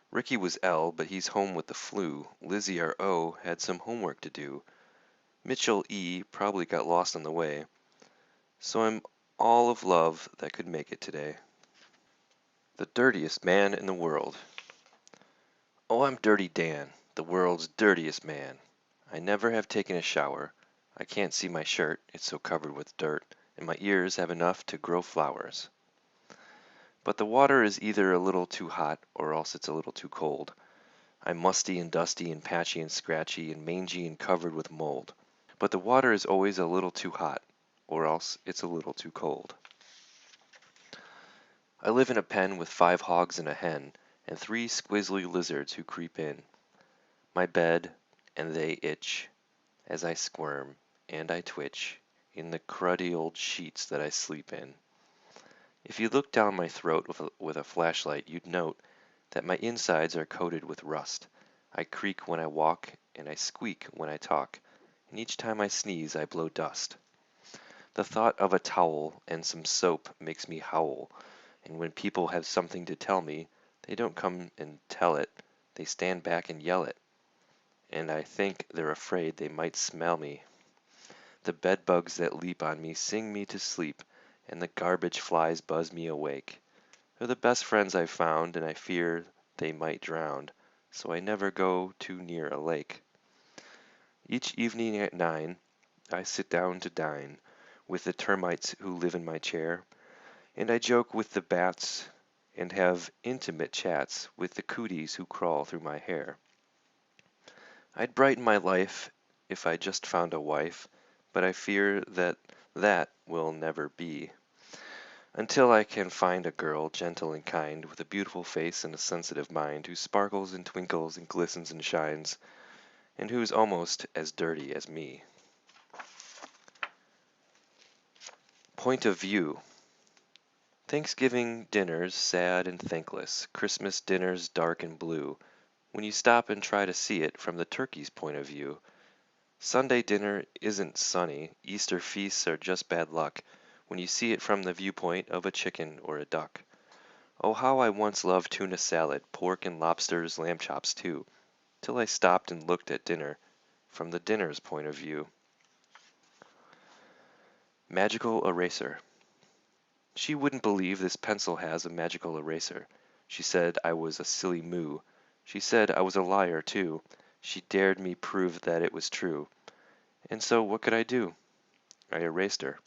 Ricky was L, but he's home with the flu. Lizzie, our O, had some homework to do. Mitchell E probably got lost on the way. So I'm all of love that could make it today. The dirtiest man in the world. Oh, I'm Dirty Dan, the world's dirtiest man. I never have taken a shower. I can't see my shirt, it's so covered with dirt, and my ears have enough to grow flowers. But the water is either a little too hot, or else it's a little too cold. I'm musty and dusty and patchy and scratchy and mangy and covered with mold. But the water is always a little too hot, or else it's a little too cold. I live in a pen with 5 hogs and a hen, and 3 squizzly lizards who creep in my bed, and they itch as I squirm and I twitch in the cruddy old sheets that I sleep in. If you look down my throat with a flashlight, you'd note that my insides are coated with rust. I creak when I walk, and I squeak when I talk, and each time I sneeze I blow dust. The thought of a towel and some soap makes me howl, and when people have something to tell me, they don't come and tell it, they stand back and yell it, and I think they're afraid they might smell me. The bedbugs that leap on me sing me to sleep, and the garbage flies buzz me awake. They're the best friends I've found, and I fear they might drown, so I never go too near a lake. Each evening at 9, I sit down to dine with the termites who live in my chair, and I joke with the bats and have intimate chats with the cooties who crawl through my hair. I'd brighten my life if I just found a wife, but I fear that that will never be. Until I can find a girl, gentle and kind, with a beautiful face and a sensitive mind, who sparkles and twinkles and glistens and shines, and who's almost as dirty as me. Point of view. Thanksgiving dinners sad and thankless, Christmas dinners dark and blue, when you stop and try to see it from the turkey's point of view. Sunday dinner isn't sunny, Easter feasts are just bad luck, when you see it from the viewpoint of a chicken or a duck. Oh, how I once loved tuna salad, pork and lobsters, lamb chops too, till I stopped and looked at dinner from the dinner's point of view. Magical eraser. She wouldn't believe this pencil has a magical eraser. She said I was a silly moo. She said I was a liar, too. She dared me prove that it was true. And so what could I do? I erased her.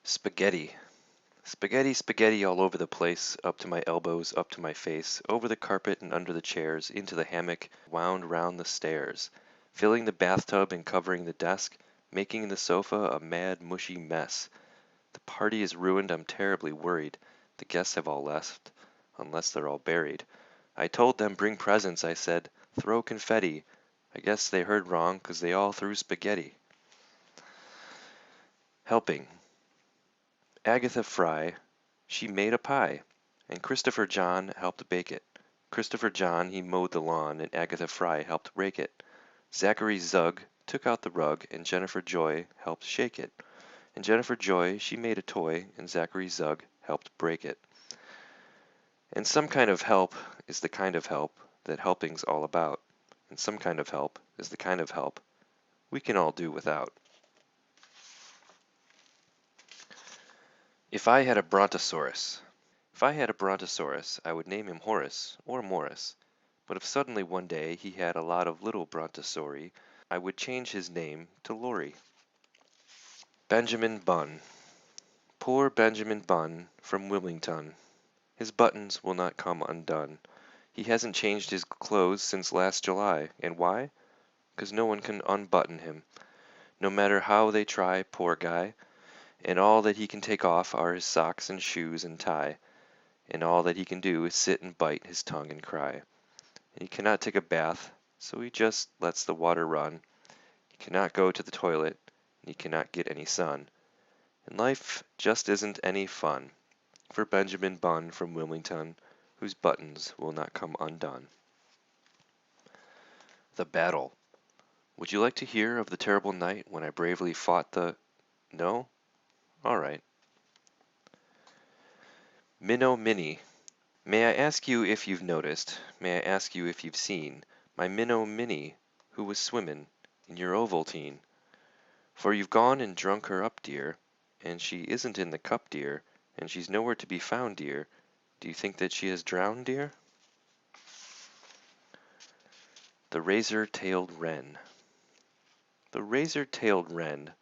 Spaghetti. Spaghetti, spaghetti all over the place, up to my elbows, up to my face, over the carpet and under the chairs, into the hammock, wound round the stairs, filling the bathtub and covering the desk, making the sofa a mad, mushy mess. The party is ruined, I'm terribly worried. The guests have all left, unless they're all buried. I told them bring presents, I said, throw confetti. I guess they heard wrong, 'cause they all threw spaghetti. Helping. Agatha Fry, she made a pie, and Christopher John helped bake it. Christopher John, he mowed the lawn, and Agatha Fry helped rake it. Zachary Zugg took out the rug, and Jennifer Joy helped shake it. And Jennifer Joy, she made a toy, and Zachary Zugg helped break it. And some kind of help is the kind of help that helping's all about. And some kind of help is the kind of help we can all do without. If I had a brontosaurus. If I had a brontosaurus, I would name him Horace or Morris. But if suddenly one day he had a lot of little brontosauri, I would change his name to Lori. Benjamin Bunn. Poor Benjamin Bunn from Wilmington. His buttons will not come undone. He hasn't changed his clothes since last July. And why? 'Cause no one can unbutton him. No matter how they try, poor guy. And all that he can take off are his socks and shoes and tie. And all that he can do is sit and bite his tongue and cry. And he cannot take a bath, so he just lets the water run. He cannot go to the toilet, and he cannot get any sun. And life just isn't any fun for Benjamin Bunn from Wilmington, whose buttons will not come undone. The battle. Would you like to hear of the terrible night when I bravely fought the... No? All right. Minnow Minnie. May I ask you if you've noticed, may I ask you if you've seen, my Minnow Minnie, who was swimmin' in your Ovaltine? For you've gone and drunk her up, dear, and she isn't in the cup, dear, and she's nowhere to be found, dear. Do you think that she has drowned, dear? The Razor-Tailed Wren. The razor-tailed wren,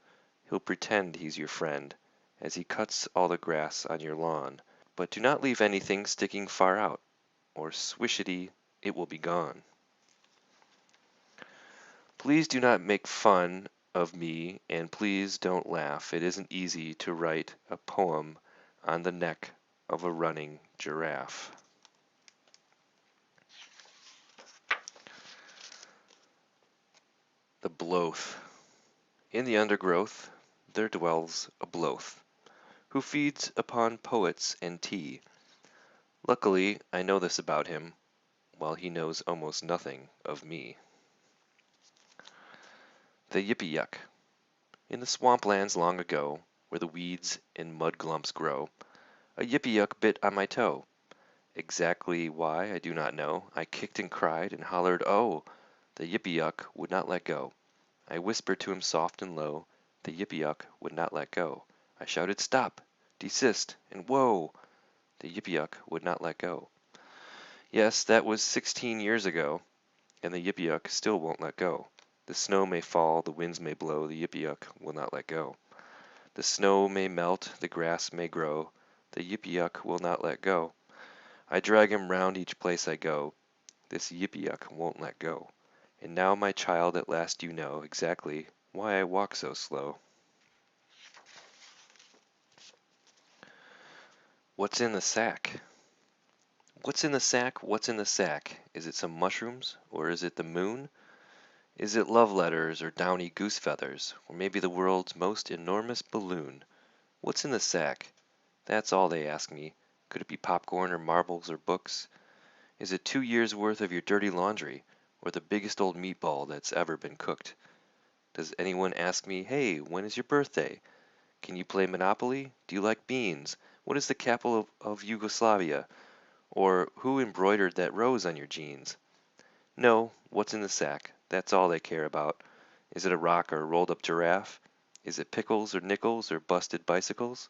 he'll pretend he's your friend, as he cuts all the grass on your lawn. But do not leave anything sticking far out, or swishity, it will be gone. Please do not make fun of me, and please don't laugh. It isn't easy to write a poem on the neck of a running giraffe. The Bloath. In the undergrowth there dwells a Bloath, who feeds upon poets and tea. Luckily, I know this about him, while he knows almost nothing of me. The Yippee-Yuck. In the swamplands long ago, where the weeds and mud glumps grow, a Yippee-Yuck bit on my toe. Exactly why I do not know. I kicked and cried and hollered, oh! The Yippee-Yuck would not let go. I whispered to him soft and low. The Yippee-Yuck would not let go. I shouted, stop, desist, and whoa! The Yippee-Yuck would not let go. Yes, that was 16 years ago, and the Yippee-Yuck still won't let go. The snow may fall, the winds may blow, the Yippee-Yuck will not let go. The snow may melt, the grass may grow, the Yippee-Yuck will not let go. I drag him round each place I go, this Yippee-Yuck won't let go. And now, my child, at last you know exactly why I walk so slow. What's in the sack? What's in the sack? What's in the sack? Is it some mushrooms, or is it the moon? Is it love letters or downy goose feathers, or maybe the world's most enormous balloon? What's in the sack? That's all they ask me. Could it be popcorn or marbles or books? Is it 2 years' worth of your dirty laundry, or the biggest old meatball that's ever been cooked? Does anyone ask me, hey, when is your birthday? Can you play Monopoly? Do you like beans? What is the capital of Yugoslavia? Or who embroidered that rose on your jeans? No, what's in the sack? That's all they care about. Is it a rock or a rolled up giraffe? Is it pickles or nickels or busted bicycles?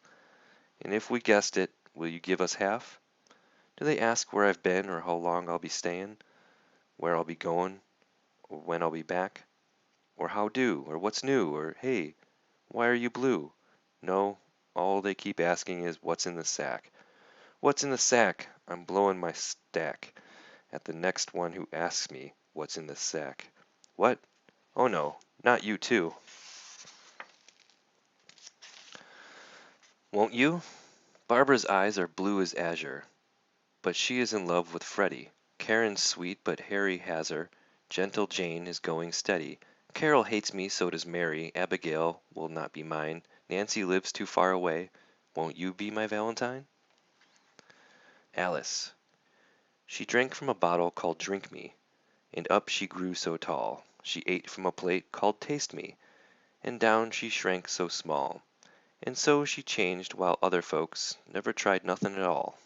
And if we guessed it, will you give us half? Do they ask where I've been or how long I'll be staying? Where I'll be going? Or when I'll be back? Or how do? Or what's new? Or hey, why are you blue? No, all they keep asking is what's in the sack. What's in the sack? I'm blowing my stack at the next one who asks me what's in the sack. What? Oh no, not you too. Won't you? Barbara's eyes are blue as azure, but she is in love with Freddie. Karen's sweet, but Harry has her. Gentle Jane is going steady. Carol hates me, so does Mary. Abigail will not be mine. Nancy lives too far away. Won't you be my Valentine? Alice. She drank from a bottle called Drink Me, and up she grew so tall. She ate from a plate called Taste Me, and down she shrank so small. And so she changed while other folks never tried nothin' at all.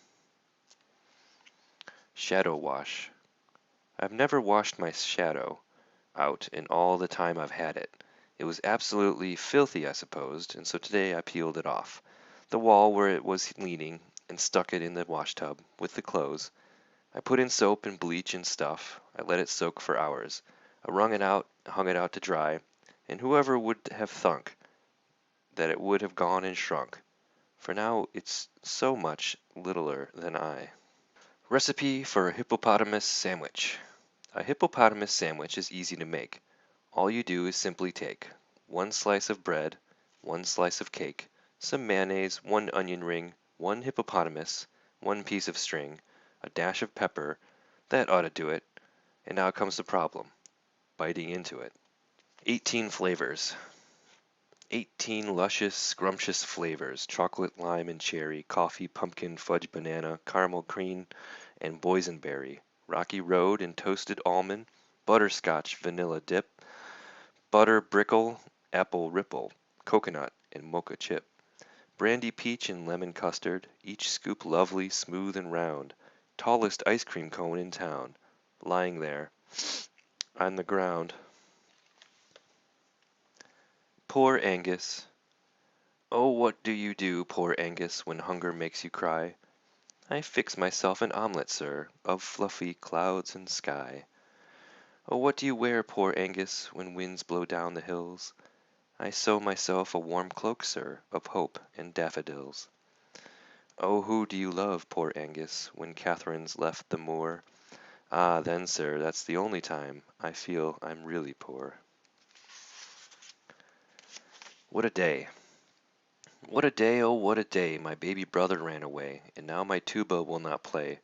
Shadow wash. I've never washed my shadow out in all the time I've had it. It was absolutely filthy, I supposed, and so today I peeled it off the wall where it was leaning and stuck it in the washtub with the clothes. I put in soap and bleach and stuff. I let it soak for hours. I wrung it out, hung it out to dry, and whoever would have thunk that it would have gone and shrunk, for now it's so much littler than I. Recipe for a hippopotamus sandwich. A hippopotamus sandwich is easy to make. All you do is simply take one slice of bread, one slice of cake, some mayonnaise, one onion ring, one hippopotamus, one piece of string, a dash of pepper. That ought to do it. And now comes the problem, biting into it. 18 flavors. 18 luscious, scrumptious flavors: chocolate, lime, and cherry, coffee, pumpkin, fudge, banana, caramel, cream, and boysenberry, rocky road and toasted almond, butterscotch, vanilla dip, butter brickle, apple ripple, coconut, and mocha chip, brandy peach and lemon custard, each scoop lovely, smooth, and round, tallest ice cream cone in town, lying there on the ground. Poor Angus. Oh, what do you do, poor Angus, when hunger makes you cry? I fix myself an omelette, sir, of fluffy clouds and sky. Oh, what do you wear, poor Angus, when winds blow down the hills? I sew myself a warm cloak, sir, of hope and daffodils. Oh, who do you love, poor Angus, when Catherine's left the moor? Ah, then, sir, that's the only time I feel I'm really poor. What a day! What a day, oh, what a day! My baby brother ran away, and now my tuba will not play.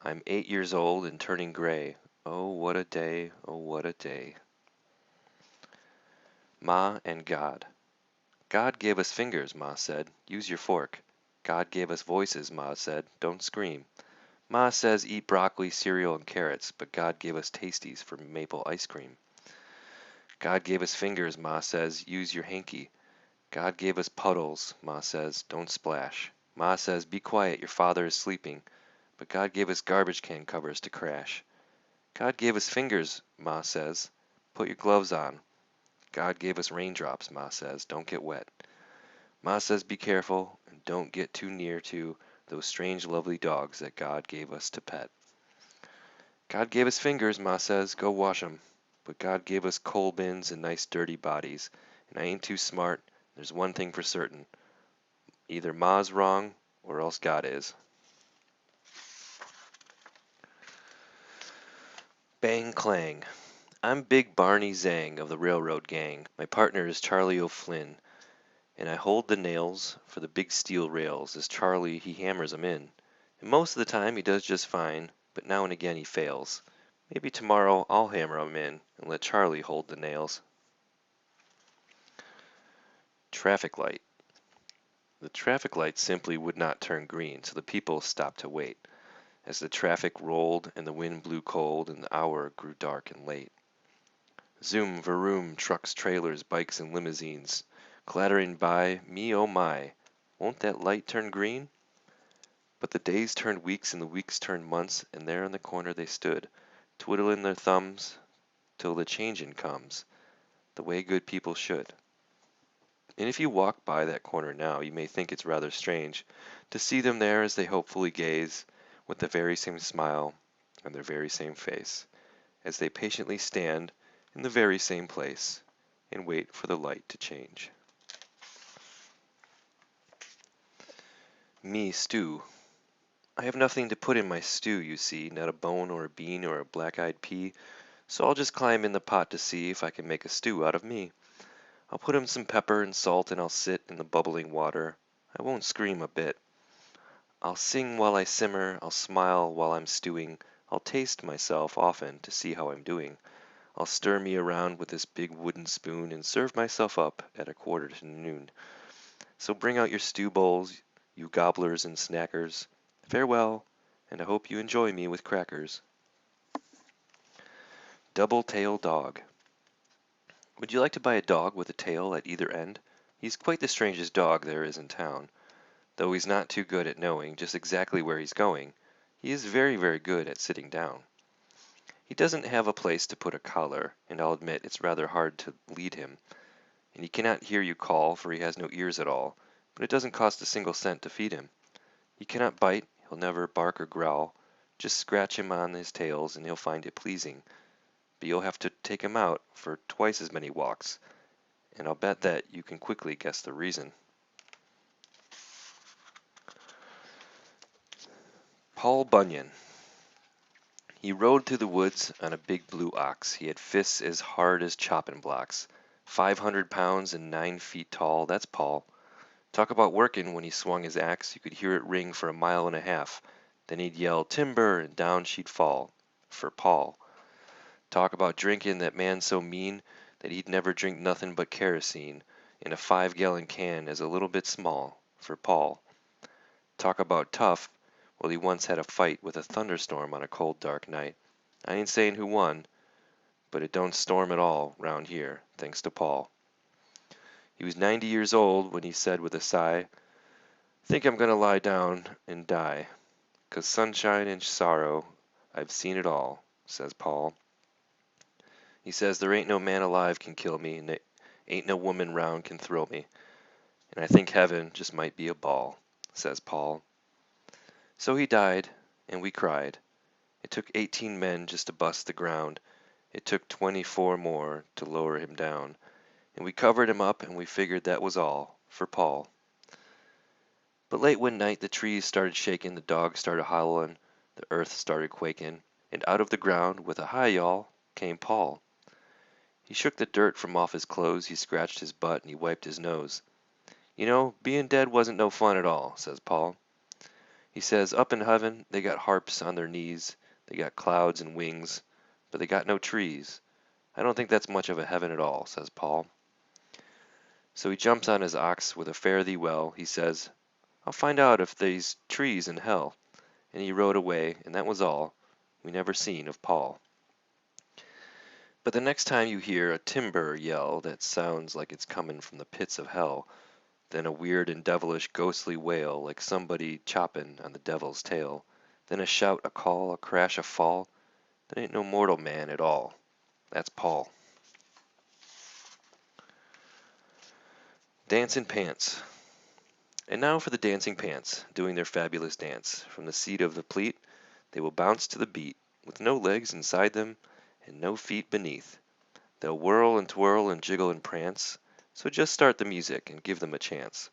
I'm 8 years old and turning gray. Oh, what a day, oh, what a day. Ma and God. God gave us fingers, Ma said. Use your fork. God gave us voices, Ma said. Don't scream. Ma says eat broccoli, cereal, and carrots, but God gave us tasties for maple ice cream. God gave us fingers, Ma says. Use your hanky. God gave us puddles, Ma says. Don't splash. Ma says be quiet, your father is sleeping, but God gave us garbage can covers to crash. God gave us fingers, Ma says. Put your gloves on. God gave us raindrops, Ma says. Don't get wet. Ma says be careful and don't get too near to those strange lovely dogs that God gave us to pet. God gave us fingers, Ma says. Go wash 'em. But God gave us coal bins and nice dirty bodies, and I ain't too smart. There's one thing for certain. Either Ma's wrong or else God is. Bang clang. I'm Big Barney Zang of the railroad gang. My partner is Charlie O'Flynn, and I hold the nails for the big steel rails as Charlie he hammers 'em in. And most of the time he does just fine, but now and again he fails. Maybe tomorrow I'll hammer 'em in and let Charlie hold the nails. Traffic light. The traffic light simply would not turn green, so the people stopped to wait, as the traffic rolled and the wind blew cold and the hour grew dark and late. Zoom, varoom, trucks, trailers, bikes, and limousines, clattering by, me oh my, won't that light turn green? But the days turned weeks and the weeks turned months, and there in the corner they stood, twiddling their thumbs till the changin' comes. the way good people should. And if you walk by that corner now, you may think it's rather strange to see them there as they hopefully gaze, with the very same smile on their very same face, as they patiently stand in the very same place and wait for the light to change. Me stew. I have nothing to put in my stew, you see, not a bone or a bean or a black-eyed pea, so I'll just climb in the pot to see if I can make a stew out of me. I'll put in some pepper and salt and I'll sit in the bubbling water. I won't scream a bit. I'll sing while I simmer, I'll smile while I'm stewing, I'll taste myself often to see how I'm doing. I'll stir me around with this big wooden spoon and serve myself up at 1:45. So bring out your stew bowls, you gobblers and snackers. Farewell, and I hope you enjoy me with crackers. Double-tailed dog. Would you like to buy a dog with a tail at either end? He's quite the strangest dog there is in town, though he's not too good at knowing just exactly where he's going. He is very, very good at sitting down. He doesn't have a place to put a collar, and I'll admit it's rather hard to lead him. And he cannot hear you call, for he has no ears at all, but it doesn't cost a single cent to feed him. He cannot bite, he'll never bark or growl. Just scratch him on his tails and he'll find it pleasing. But you'll have to take him out for twice as many walks, and I'll bet that you can quickly guess the reason. Paul Bunyan. He rode through the woods on a big blue ox. He had fists as hard as chopping blocks. 500 pounds and 9 feet tall, that's Paul. Talk about working when he swung his axe, you could hear it ring for a mile and a half. Then he'd yell, "Timber," and down she'd fall. For Paul. Talk about drinking, that man so mean that he'd never drink nothing but kerosene in a 5-gallon can as a little bit small. For Paul. Talk about tough, well, he once had a fight with a thunderstorm on a cold dark night. I ain't saying who won, but it don't storm at all round here, thanks to Paul. He was 90 years old when he said with a sigh, "Think I'm gonna lie down and die, 'cause sunshine and sorrow, I've seen it all," says Paul. He says there ain't no man alive can kill me, and ain't no woman round can thrill me, and I think heaven just might be a ball, says Paul. So he died, and we cried. It took 18 men just to bust the ground. It took 24 more to lower him down. And we covered him up, and we figured that was all for Paul. But late one night the trees started shaking, the dogs started howling, the earth started quaking, and out of the ground, with a "Hi, y'all," came Paul. He shook the dirt from off his clothes, he scratched his butt, and he wiped his nose. "You know, being dead wasn't no fun at all," says Paul. He says, "Up in heaven they got harps on their knees, they got clouds and wings, but they got no trees. I don't think that's much of a heaven at all," says Paul. So he jumps on his ox with a "Fare thee well," he says, "I'll find out if they's trees in hell," and he rode away, and that was all we never seen of Paul. But the next time you hear a "timber" yell that sounds like it's comin' from the pits of hell, then a weird and devilish ghostly wail like somebody choppin' on the devil's tail, then a shout, a call, a crash, a fall, that ain't no mortal man at all. That's Paul. Dancing Pants. And now for the dancing pants, doing their fabulous dance. From the seat of the pleat, they will bounce to the beat, with no legs inside them and no feet beneath. They'll whirl and twirl and jiggle and prance, so just start the music and give them a chance.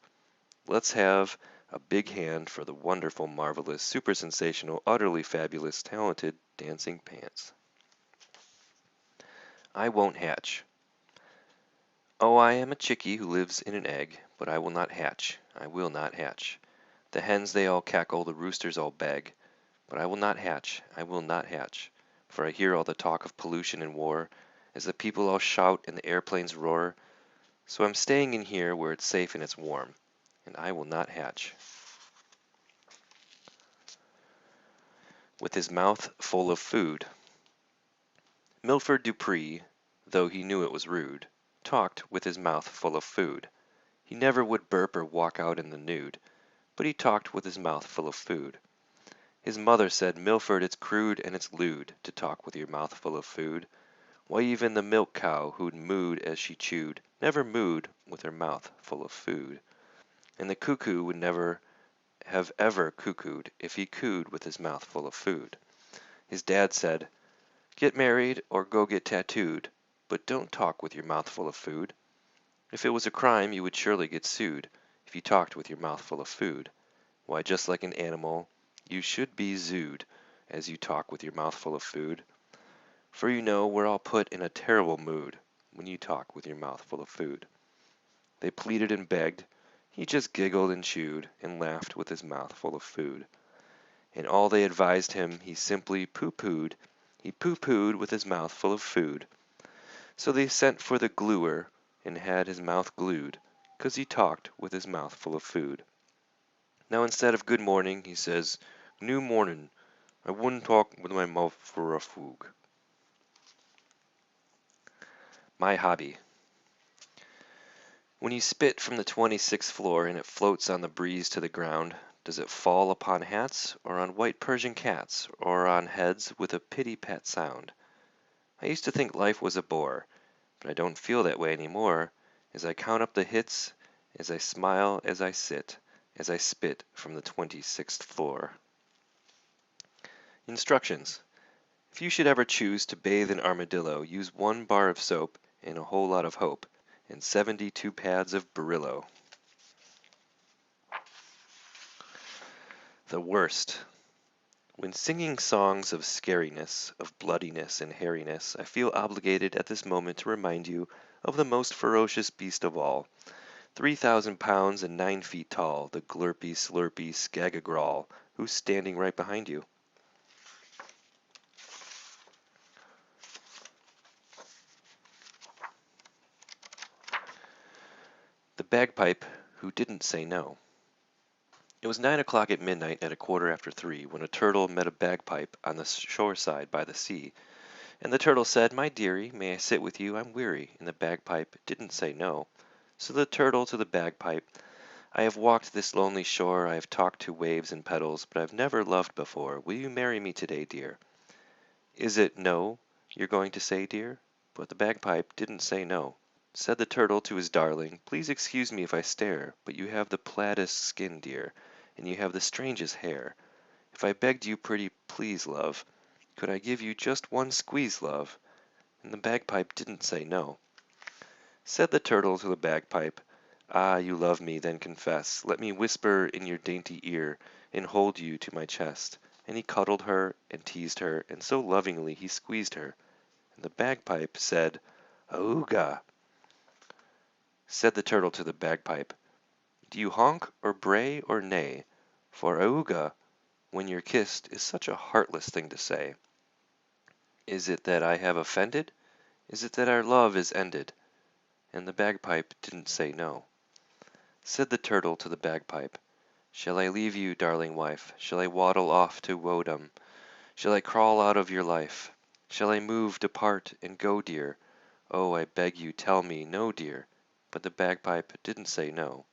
Let's have a big hand for the wonderful, marvelous, super sensational, utterly fabulous, talented dancing pants. I won't hatch. Oh, I am a chickie who lives in an egg, but I will not hatch, I will not hatch. The hens they all cackle, the roosters all beg, but I will not hatch, I will not hatch. For I hear all the talk of pollution and war, as the people all shout and the airplanes roar. So I'm staying in here where it's safe and it's warm, and I will not hatch. With his mouth full of food. Milford Dupree, though he knew it was rude, talked with his mouth full of food. He never would burp or walk out in the nude, but he talked with his mouth full of food. His mother said, "Milford, it's crude and it's lewd to talk with your mouth full of food. Why, even the milk cow who'd mooed as she chewed never mooed with her mouth full of food. And the cuckoo would never have ever cuckooed if he cooed with his mouth full of food. His dad said, "Get married or go get tattooed, but don't talk with your mouth full of food. If it was a crime, you would surely get sued if you talked with your mouth full of food. Why, just like an animal, you should be zooed as you talk with your mouth full of food. For you know we're all put in a terrible mood when you talk with your mouth full of food." They pleaded and begged. He just giggled and chewed and laughed with his mouth full of food. And all they advised him he simply pooh-poohed. He pooh-poohed with his mouth full of food. So they sent for the gluer and had his mouth glued, 'cause he talked with his mouth full of food. Now instead of good morning, he says, "New mornin'. I wouldn't talk with my mouth for a foog." My hobby. When you spit from the 26th floor and it floats on the breeze to the ground, does it fall upon hats, or on white Persian cats, or on heads with a pitty-pat sound? I used to think life was a bore, but I don't feel that way anymore, as I count up the hits, as I smile as I sit, as I spit from the 26th floor. Instructions. If you should ever choose to bathe an armadillo, use 1 bar of soap and a whole lot of hope, and 72 pads of Brillo. The worst. When singing songs of scariness, of bloodiness and hairiness, I feel obligated at this moment to remind you of the most ferocious beast of all, 3,000 pounds and 9 feet tall, the glurpy slurpy skagagrawl, who's standing right behind you. The bagpipe who didn't say no. It was 9 o'clock at midnight at a quarter after 3 when a turtle met a bagpipe on the shore side by the sea, and the turtle said, "My dearie, may I sit with you? I'm weary," and the bagpipe didn't say no. So the turtle to the bagpipe, "I have walked this lonely shore, I have talked to waves and petals, but I've never loved before. Will you marry me today, dear?" "Is it no you're going to say, dear?" But the bagpipe didn't say no. Said the turtle to his darling, "Please excuse me if I stare, but you have the plaidest skin, dear, and you have the strangest hair. If I begged you pretty please, love, could I give you just one squeeze, love?" And the bagpipe didn't say no. Said the turtle to the bagpipe, "Ah, you love me, then confess. Let me whisper in your dainty ear, and hold you to my chest." And he cuddled her and teased her, and so lovingly he squeezed her. And the bagpipe said, "Auga." Said the turtle to the bagpipe, "Do you honk or bray or neigh? For auga, when you're kissed, is such a heartless thing to say. Is it that I have offended? Is it that our love is ended?" And the bagpipe didn't say no. Said the turtle to the bagpipe, "Shall I leave you, darling wife? Shall I waddle off to woedom? Shall I crawl out of your life? Shall I move, depart, and go, dear? Oh, I beg you, tell me, no, dear." But the bagpipe didn't say no.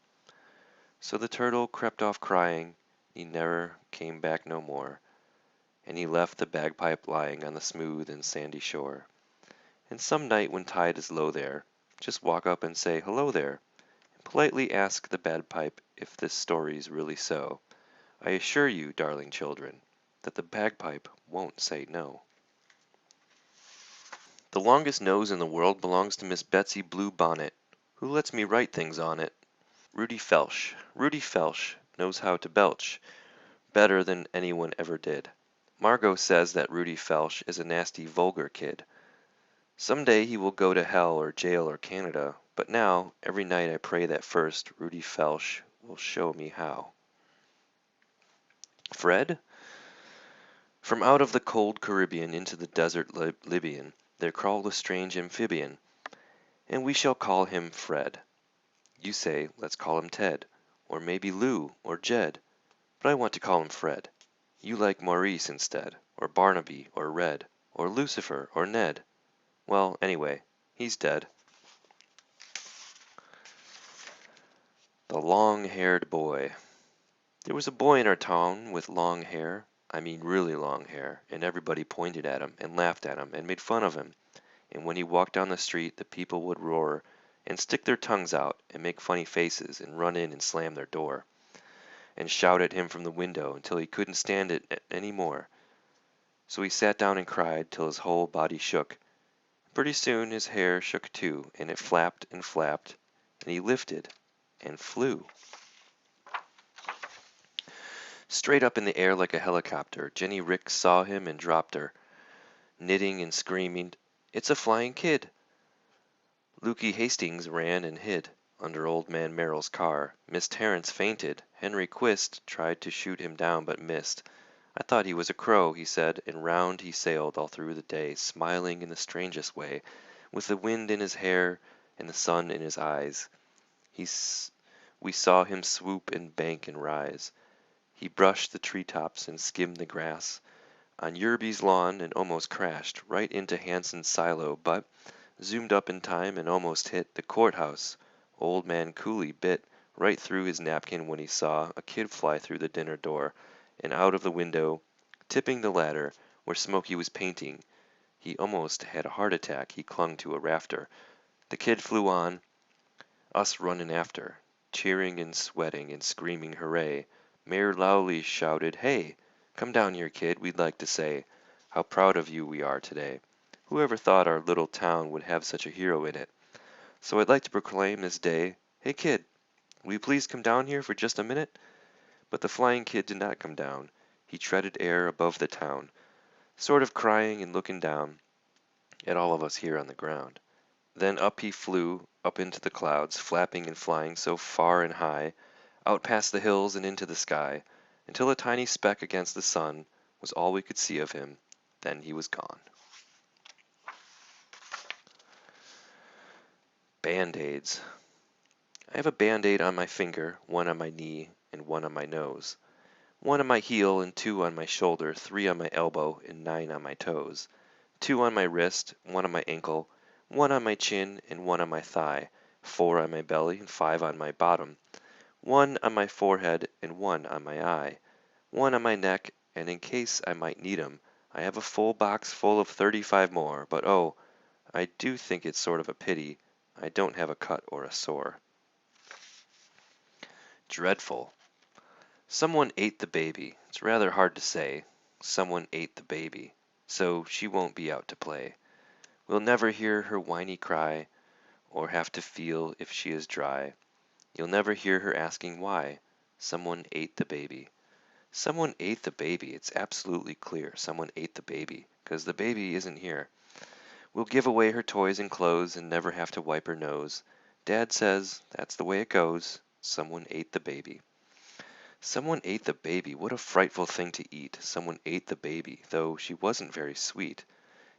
So the turtle crept off crying, he ne'er came back no more, and he left the bagpipe lying on the smooth and sandy shore. And some night when tide is low there, just walk up and say, "Hello there," and politely ask the bagpipe if this story's really so. I assure you, darling children, that the bagpipe won't say no. The longest nose in the world belongs to Miss Betsy Blue Bonnet, who lets me write things on it. Rudy Felsch. Rudy Felsch knows how to belch better than anyone ever did. Margot says that Rudy Felsch is a nasty, vulgar kid. Some day he will go to hell or jail or Canada, but now, every night I pray that first Rudy Felsch will show me how. Fred? From out of the cold Caribbean into the desert Libyan, there crawled a strange amphibian, and we shall call him Fred. You say, let's call him Ted, or maybe Lou, or Jed, but I want to call him Fred. You like Maurice instead, or Barnaby, or Red, or Lucifer, or Ned. Well, anyway, he's dead. The Long-Haired Boy. There was a boy in our town with long hair, I mean really long hair, and everybody pointed at him, and laughed at him, and made fun of him. and when he walked down the street the people would roar and stick their tongues out and make funny faces and run in and slam their door and shout at him from the window until he couldn't stand it any more. So he sat down and cried till his whole body shook. Pretty soon his hair shook too, and it flapped and flapped, and he lifted and flew. Straight up in the air like a helicopter, Jenny Ricks saw him and dropped her, knitting and screaming, "It's a flying kid!" Lukey Hastings ran and hid under Old Man Merrill's car. Miss Terence fainted. Henry Quist tried to shoot him down but missed. "I thought he was a crow," he said, and round he sailed all through the day, smiling in the strangest way, with the wind in his hair and the sun in his eyes. We saw him swoop and bank and rise. He brushed the treetops and skimmed the grass on Yerby's lawn and almost crashed right into Hanson's silo, but zoomed up in time and almost hit the courthouse. Old Man Cooley bit right through his napkin when he saw a kid fly through the dinner door and out of the window, tipping the ladder where Smokey was painting. He almost had a heart attack. He clung to a rafter. The kid flew on, us running after, cheering and sweating and screaming hooray. Mayor Lowley shouted, "Hey, come down here, kid, we'd like to say how proud of you we are today. Whoever thought our little town would have such a hero in it? So I'd like to proclaim this day, hey kid, will you please come down here for just a minute?" But the flying kid did not come down. He treaded air above the town, sort of crying and looking down at all of us here on the ground. Then up he flew, up into the clouds, flapping and flying so far and high, out past the hills and into the sky, until a tiny speck against the sun was all we could see of him. Then he was gone. Band-Aids. I have a Band-Aid on my finger, one on my knee, and one on my nose. One on my heel and two on my shoulder, 3 on my elbow and 9 on my toes. 2 on my wrist, 1 on my ankle, 1 on my chin and 1 on my thigh, 4 on my belly and 5 on my bottom, 1 on my forehead and 1 on my eye, 1 on my neck, and in case I might need 'em, I have a full box full of 35 more, but oh, I do think it's sort of a pity I don't have a cut or a sore. Dreadful. Someone ate the baby. It's rather hard to say. Someone ate the baby. So she won't be out to play. We'll never hear her whiny cry, or have to feel if she is dry. You'll never hear her asking why. Someone ate the baby. Someone ate the baby. It's absolutely clear. Someone ate the baby, 'cause the baby isn't here. We'll give away her toys and clothes and never have to wipe her nose. Dad says that's the way it goes. Someone ate the baby. Someone ate the baby. What a frightful thing to eat. Someone ate the baby, though she wasn't very sweet.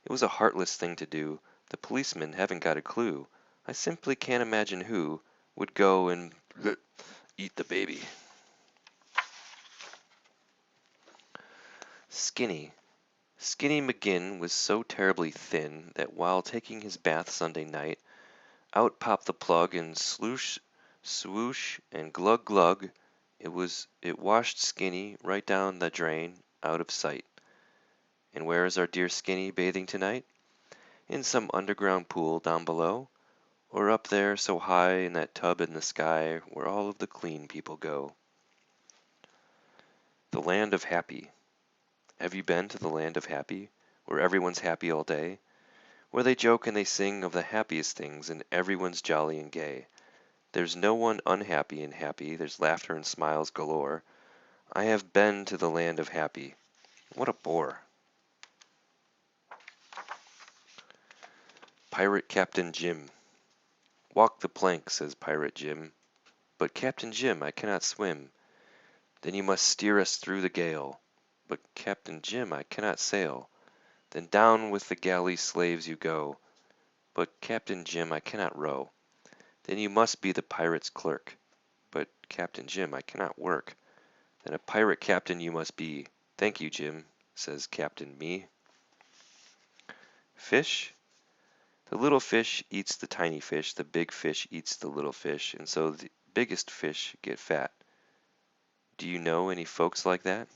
It was a heartless thing to do. The policemen haven't got a clue. I simply can't imagine who would go and eat the baby. Skinny. Skinny McGinn was so terribly thin that while taking his bath Sunday night, out popped the plug and sloosh, swoosh, and glug glug, it washed Skinny right down the drain, out of sight. And where is our dear Skinny bathing tonight? In some underground pool down below? Or up there so high in that tub in the sky where all of the clean people go? The Land of Happy. Have you been to the Land of Happy, where everyone's happy all day? Where they joke and they sing of the happiest things and everyone's jolly and gay. There's no one unhappy and happy, there's laughter and smiles galore. I have been to the Land of Happy. What a bore. Pirate Captain Jim. Walk the plank, says Pirate Jim. But Captain Jim, I cannot swim. Then you must steer us through the gale. But Captain Jim, I cannot sail. Then down with the galley slaves you go. But Captain Jim, I cannot row. Then you must be the pirate's clerk. But Captain Jim, I cannot work. Then a pirate captain you must be. Thank you, Jim, says Captain Me. Fish? The little fish eats the tiny fish, the big fish eats the little fish, and so the biggest fish get fat. Do you know any folks like that?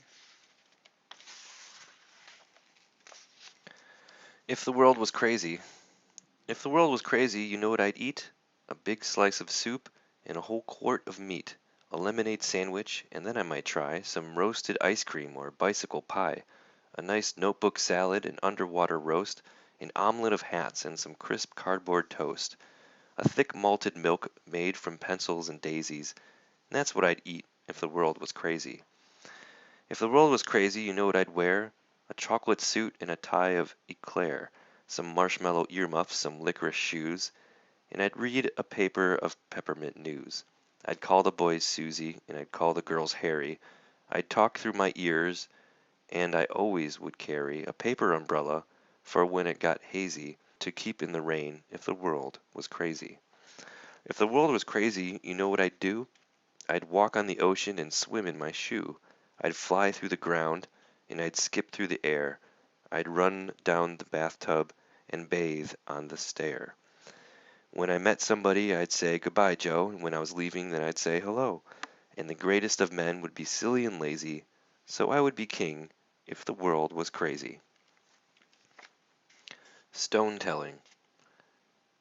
If the world was crazy, If the world was crazy, you know what I'd eat? A big slice of soup and a whole quart of meat, a lemonade sandwich, and then I might try some roasted ice cream or bicycle pie, a nice notebook salad, an underwater roast, an omelet of hats, and some crisp cardboard toast, a thick malted milk made from pencils and daisies, and that's what I'd eat if the world was crazy. If the world was crazy, you know what I'd wear? A chocolate suit and a tie of eclair, some marshmallow earmuffs, some licorice shoes, and I'd read a paper of peppermint news. I'd call the boys Susie, and I'd call the girls Harry. I'd talk through my ears, and I always would carry a paper umbrella for when it got hazy to keep in the rain if the world was crazy. If the world was crazy, you know what I'd do? I'd walk on the ocean and swim in my shoe. I'd fly through the ground, and I'd skip through the air. I'd run down the bathtub and bathe on the stair. When I met somebody, I'd say, "Goodbye, Joe," and when I was leaving, then I'd say, "Hello." And the greatest of men would be silly and lazy, so I would be king if the world was crazy. Stone telling.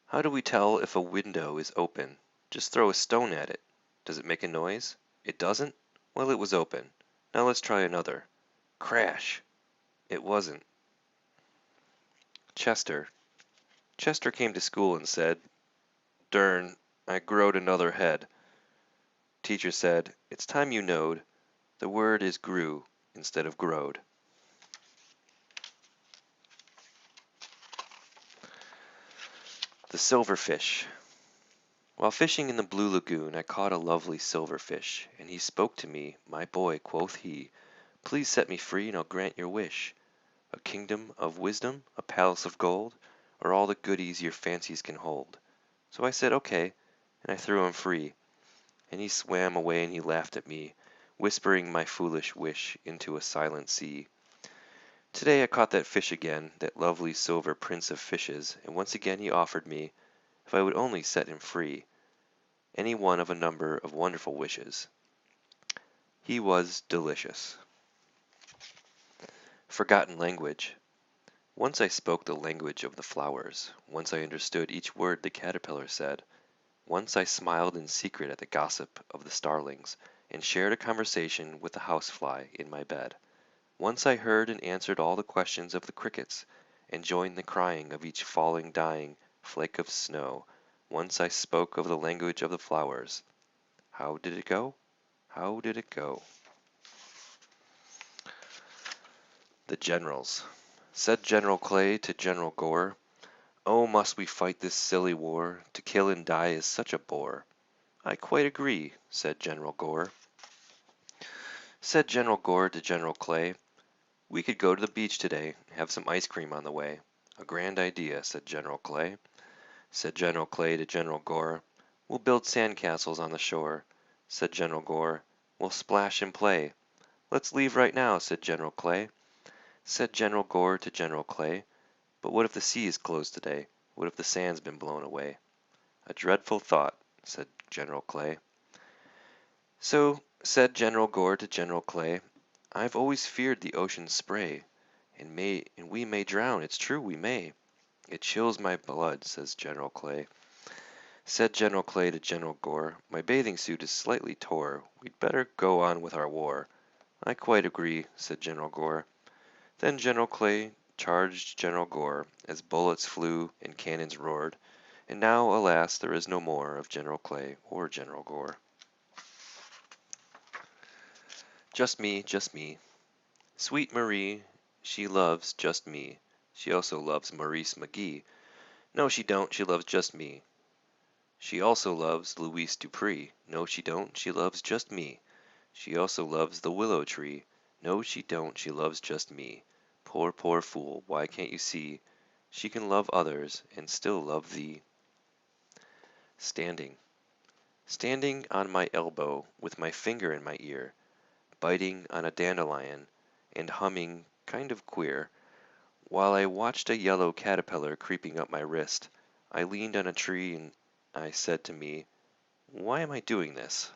How do we tell if a window is open? Just throw a stone at it. Does it make a noise? It doesn't? Well, it was open. Now let's try another. Crash! It wasn't. Chester. Chester came to school and said, "Dern, I growed another head." Teacher said, "It's time you knowed. The word is grew instead of growed." The silverfish. While fishing in the blue lagoon, I caught a lovely silverfish, and he spoke to me. "My boy," quoth he, "please set me free, and I'll grant your wish. A kingdom of wisdom, a palace of gold, or all the goodies your fancies can hold." So I said, "Okay," and I threw him free, and he swam away and he laughed at me, whispering my foolish wish into a silent sea. Today I caught that fish again, that lovely silver prince of fishes, and once again he offered me, if I would only set him free, any one of a number of wonderful wishes. He was delicious. Forgotten language. Once I spoke the language of the flowers. Once I understood each word the caterpillar said. Once I smiled in secret at the gossip of the starlings, and shared a conversation with the housefly in my bed. Once I heard and answered all the questions of the crickets, and joined the crying of each falling, dying flake of snow. Once I spoke of the language of the flowers. How did it go? How did it go? The generals. Said General Clay to General Gore, "Oh, must we fight this silly war? To kill and die is such a bore." "I quite agree," said General Gore. Said General Gore to General Clay, "We could go to the beach today, have some ice cream on the way." "A grand idea," said General Clay. Said General Clay to General Gore, "We'll build sand castles on the shore." Said General Gore, "We'll splash and play." "Let's leave right now," said General Clay. Said General Gore to General Clay, "But what if the sea is closed today? What if the sand's been blown away?" "A dreadful thought," said General Clay. So said General Gore to General Clay, "I've always feared the ocean's spray, and we may drown, it's true we may." "It chills my blood," says General Clay. Said General Clay to General Gore, "My bathing suit is slightly tore. We'd better go on with our war." "I quite agree," said General Gore. Then General Clay charged General Gore, as bullets flew and cannons roared, and now, alas, there is no more of General Clay or General Gore. Just me, just me. Sweet Marie, she loves just me. She also loves Maurice McGee. No, she don't, she loves just me. She also loves Louise Dupree. No, she don't, she loves just me. She also loves the willow tree. No, she don't, she loves just me. Poor, poor fool, why can't you see? She can love others and still love thee. Standing. Standing on my elbow with my finger in my ear, biting on a dandelion and humming kind of queer, while I watched a yellow caterpillar creeping up my wrist, I leaned on a tree and I said to me, "Why am I doing this?"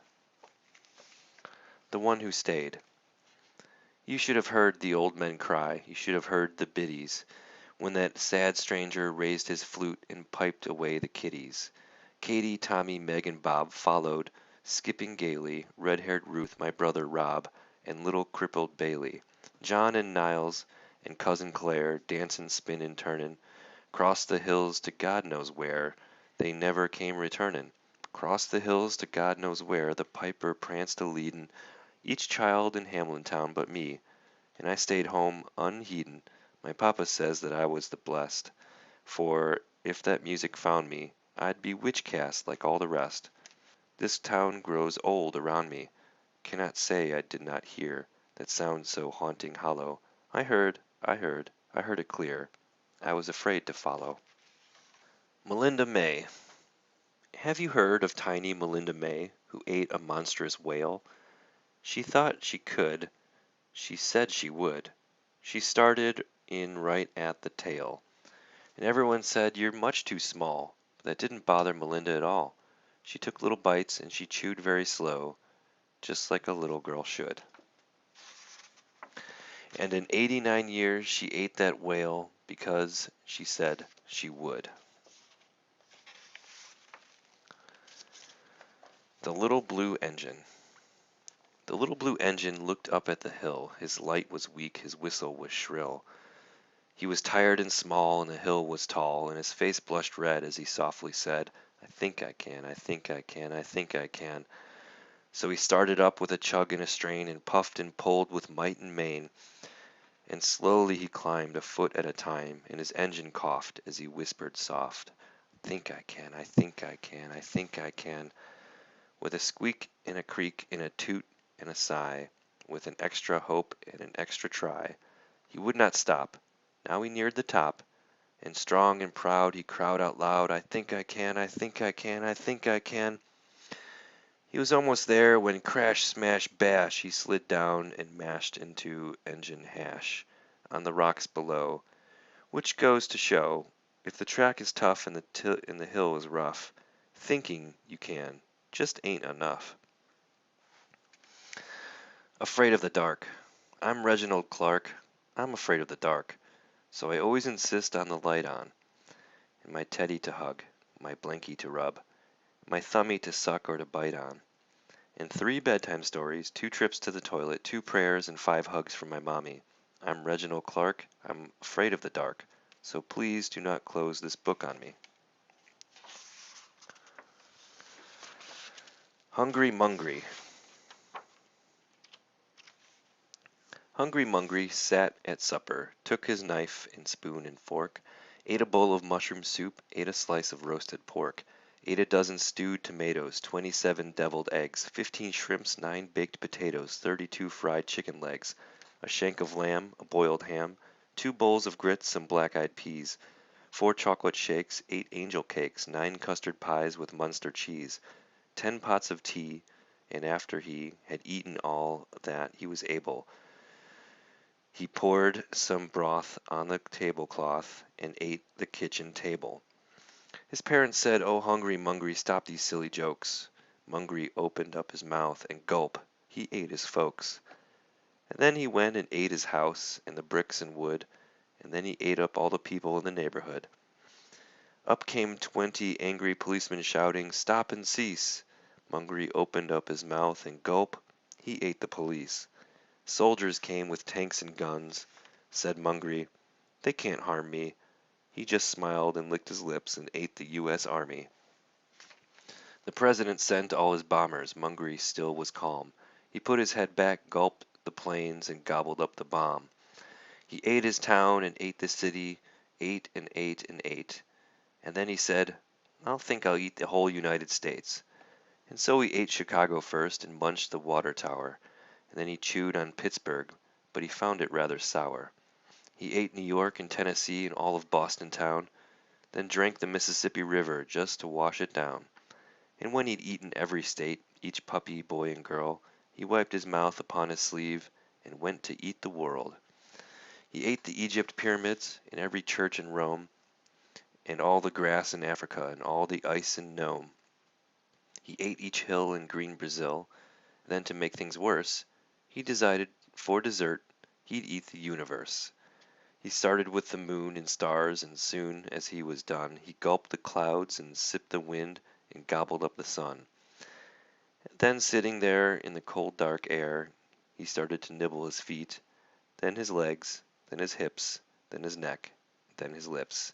The one who stayed. You should have heard the old men cry, you should have heard the biddies, when that sad stranger raised his flute and piped away the kiddies. Katie, Tommy, Meg, and Bob followed, skipping gaily, red-haired Ruth, my brother Rob, and little crippled Bailey. John and Niles and cousin Claire, dancin', spinnin', turnin', crossed the hills to God knows where, they never came returnin'. Crossed the hills to God knows where, the piper pranced a-leadin', each child in Hamlin town but me, and I stayed home unheedin'. My papa says that I was the blest, for if that music found me, I'd be witch-cast like all the rest. This town grows old around me, cannot say I did not hear that sound so haunting hollow. I heard it clear. I was afraid to follow. Melinda May. Have you heard of tiny Melinda May, who ate a monstrous whale? She thought she could, she said she would. She started in right at the tail, and everyone said, "You're much too small." But that didn't bother Melinda at all. She took little bites and she chewed very slow, just like a little girl should. And in 89 years she ate that whale because she said she would. The Little Blue Engine. The little blue engine looked up at the hill. His light was weak, his whistle was shrill. He was tired and small, and the hill was tall, and his face blushed red as he softly said, "I think I can, I think I can, I think I can." So he started up with a chug and a strain, and puffed and pulled with might and main, and slowly he climbed a foot at a time, and his engine coughed as he whispered soft, "I think I can, I think I can, I think I can." With a squeak and a creak and a toot and a sigh, with an extra hope and an extra try, he would not stop. Now he neared the top, and strong and proud he cried out loud, "I think I can, I think I can, I think I can." He was almost there when crash, smash, bash, he slid down and mashed into engine hash on the rocks below, which goes to show, if the track is tough and the hill is rough, thinking you can just ain't enough. Afraid of the dark. I'm Reginald Clark. I'm afraid of the dark, so I always insist on the light on, and my teddy to hug, my blankie to rub, my thumbie to suck or to bite on, and 3 bedtime stories, 2 trips to the toilet, 2 prayers, and 5 hugs from my mommy. I'm Reginald Clark. I'm afraid of the dark, so please do not close this book on me. Hungry Mungry. Hungry Mungry sat at supper, took his knife and spoon and fork, ate a bowl of mushroom soup, ate a slice of roasted pork, ate a dozen stewed tomatoes, 27 deviled eggs, 15 shrimps, 9 baked potatoes, 32 fried chicken legs, a shank of lamb, a boiled ham, 2 bowls of grits, some black-eyed peas, 4 chocolate shakes, 8 angel cakes, 9 custard pies with Munster cheese, 10 pots of tea, and after he had eaten all that he was able, he poured some broth on the tablecloth and ate the kitchen table. His parents said, "Oh, Hungry Mungry, stop these silly jokes." Mungry opened up his mouth and gulp, he ate his folks. And then he went and ate his house and the bricks and wood, and then he ate up all the people in the neighborhood. Up came 20 angry policemen shouting, "Stop and cease." Mungry opened up his mouth and gulp, he ate the police. Soldiers came with tanks and guns. Said Mungry, "They can't harm me." He just smiled and licked his lips and ate the U.S. Army. The president sent all his bombers. Mungry still was calm. He put his head back, gulped the planes, and gobbled up the bomb. He ate his town and ate the city, ate and ate and ate. And then he said, I'll eat the whole United States." And so he ate Chicago first and munched the water tower. And then he chewed on Pittsburgh, but he found it rather sour. He ate New York and Tennessee and all of Boston town, then drank the Mississippi River just to wash it down. And when he'd eaten every state, each puppy, boy, and girl, he wiped his mouth upon his sleeve and went to eat the world. He ate the Egypt pyramids and every church in Rome, and all the grass in Africa and all the ice in Nome. He ate each hill in green Brazil. Then, to make things worse, he decided for dessert he'd eat the universe. He started with the moon and stars, and soon as he was done, he gulped the clouds and sipped the wind and gobbled up the sun. Then sitting there in the cold dark air, he started to nibble his feet, then his legs, then his hips, then his neck, then his lips,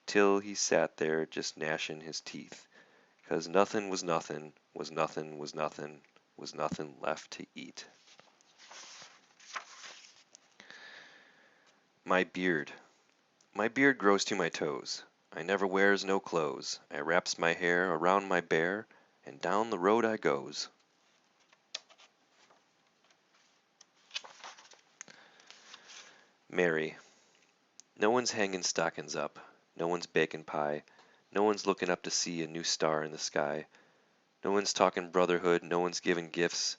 till he sat there just gnashing his teeth, 'cause nothing was nothing, was nothing, was nothing, was nothing left to eat. My beard. My beard grows to my toes. I never wears no clothes. I wraps my hair around my bear, and down the road I goes. Mary. No one's hanging stockings up. No one's baking pie. No one's looking up to see a new star in the sky. No one's talking brotherhood. No one's giving gifts.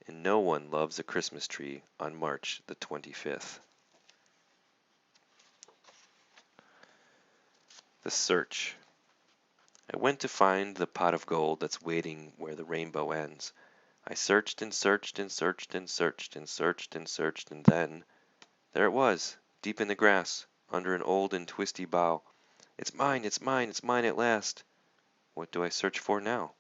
And no one loves a Christmas tree on March the 25th. The Search. I went to find the pot of gold that's waiting where the rainbow ends. I searched and searched and searched and searched and searched and searched, and then there it was, deep in the grass, under an old and twisty bough. It's mine, it's mine, it's mine at last. What do I search for now?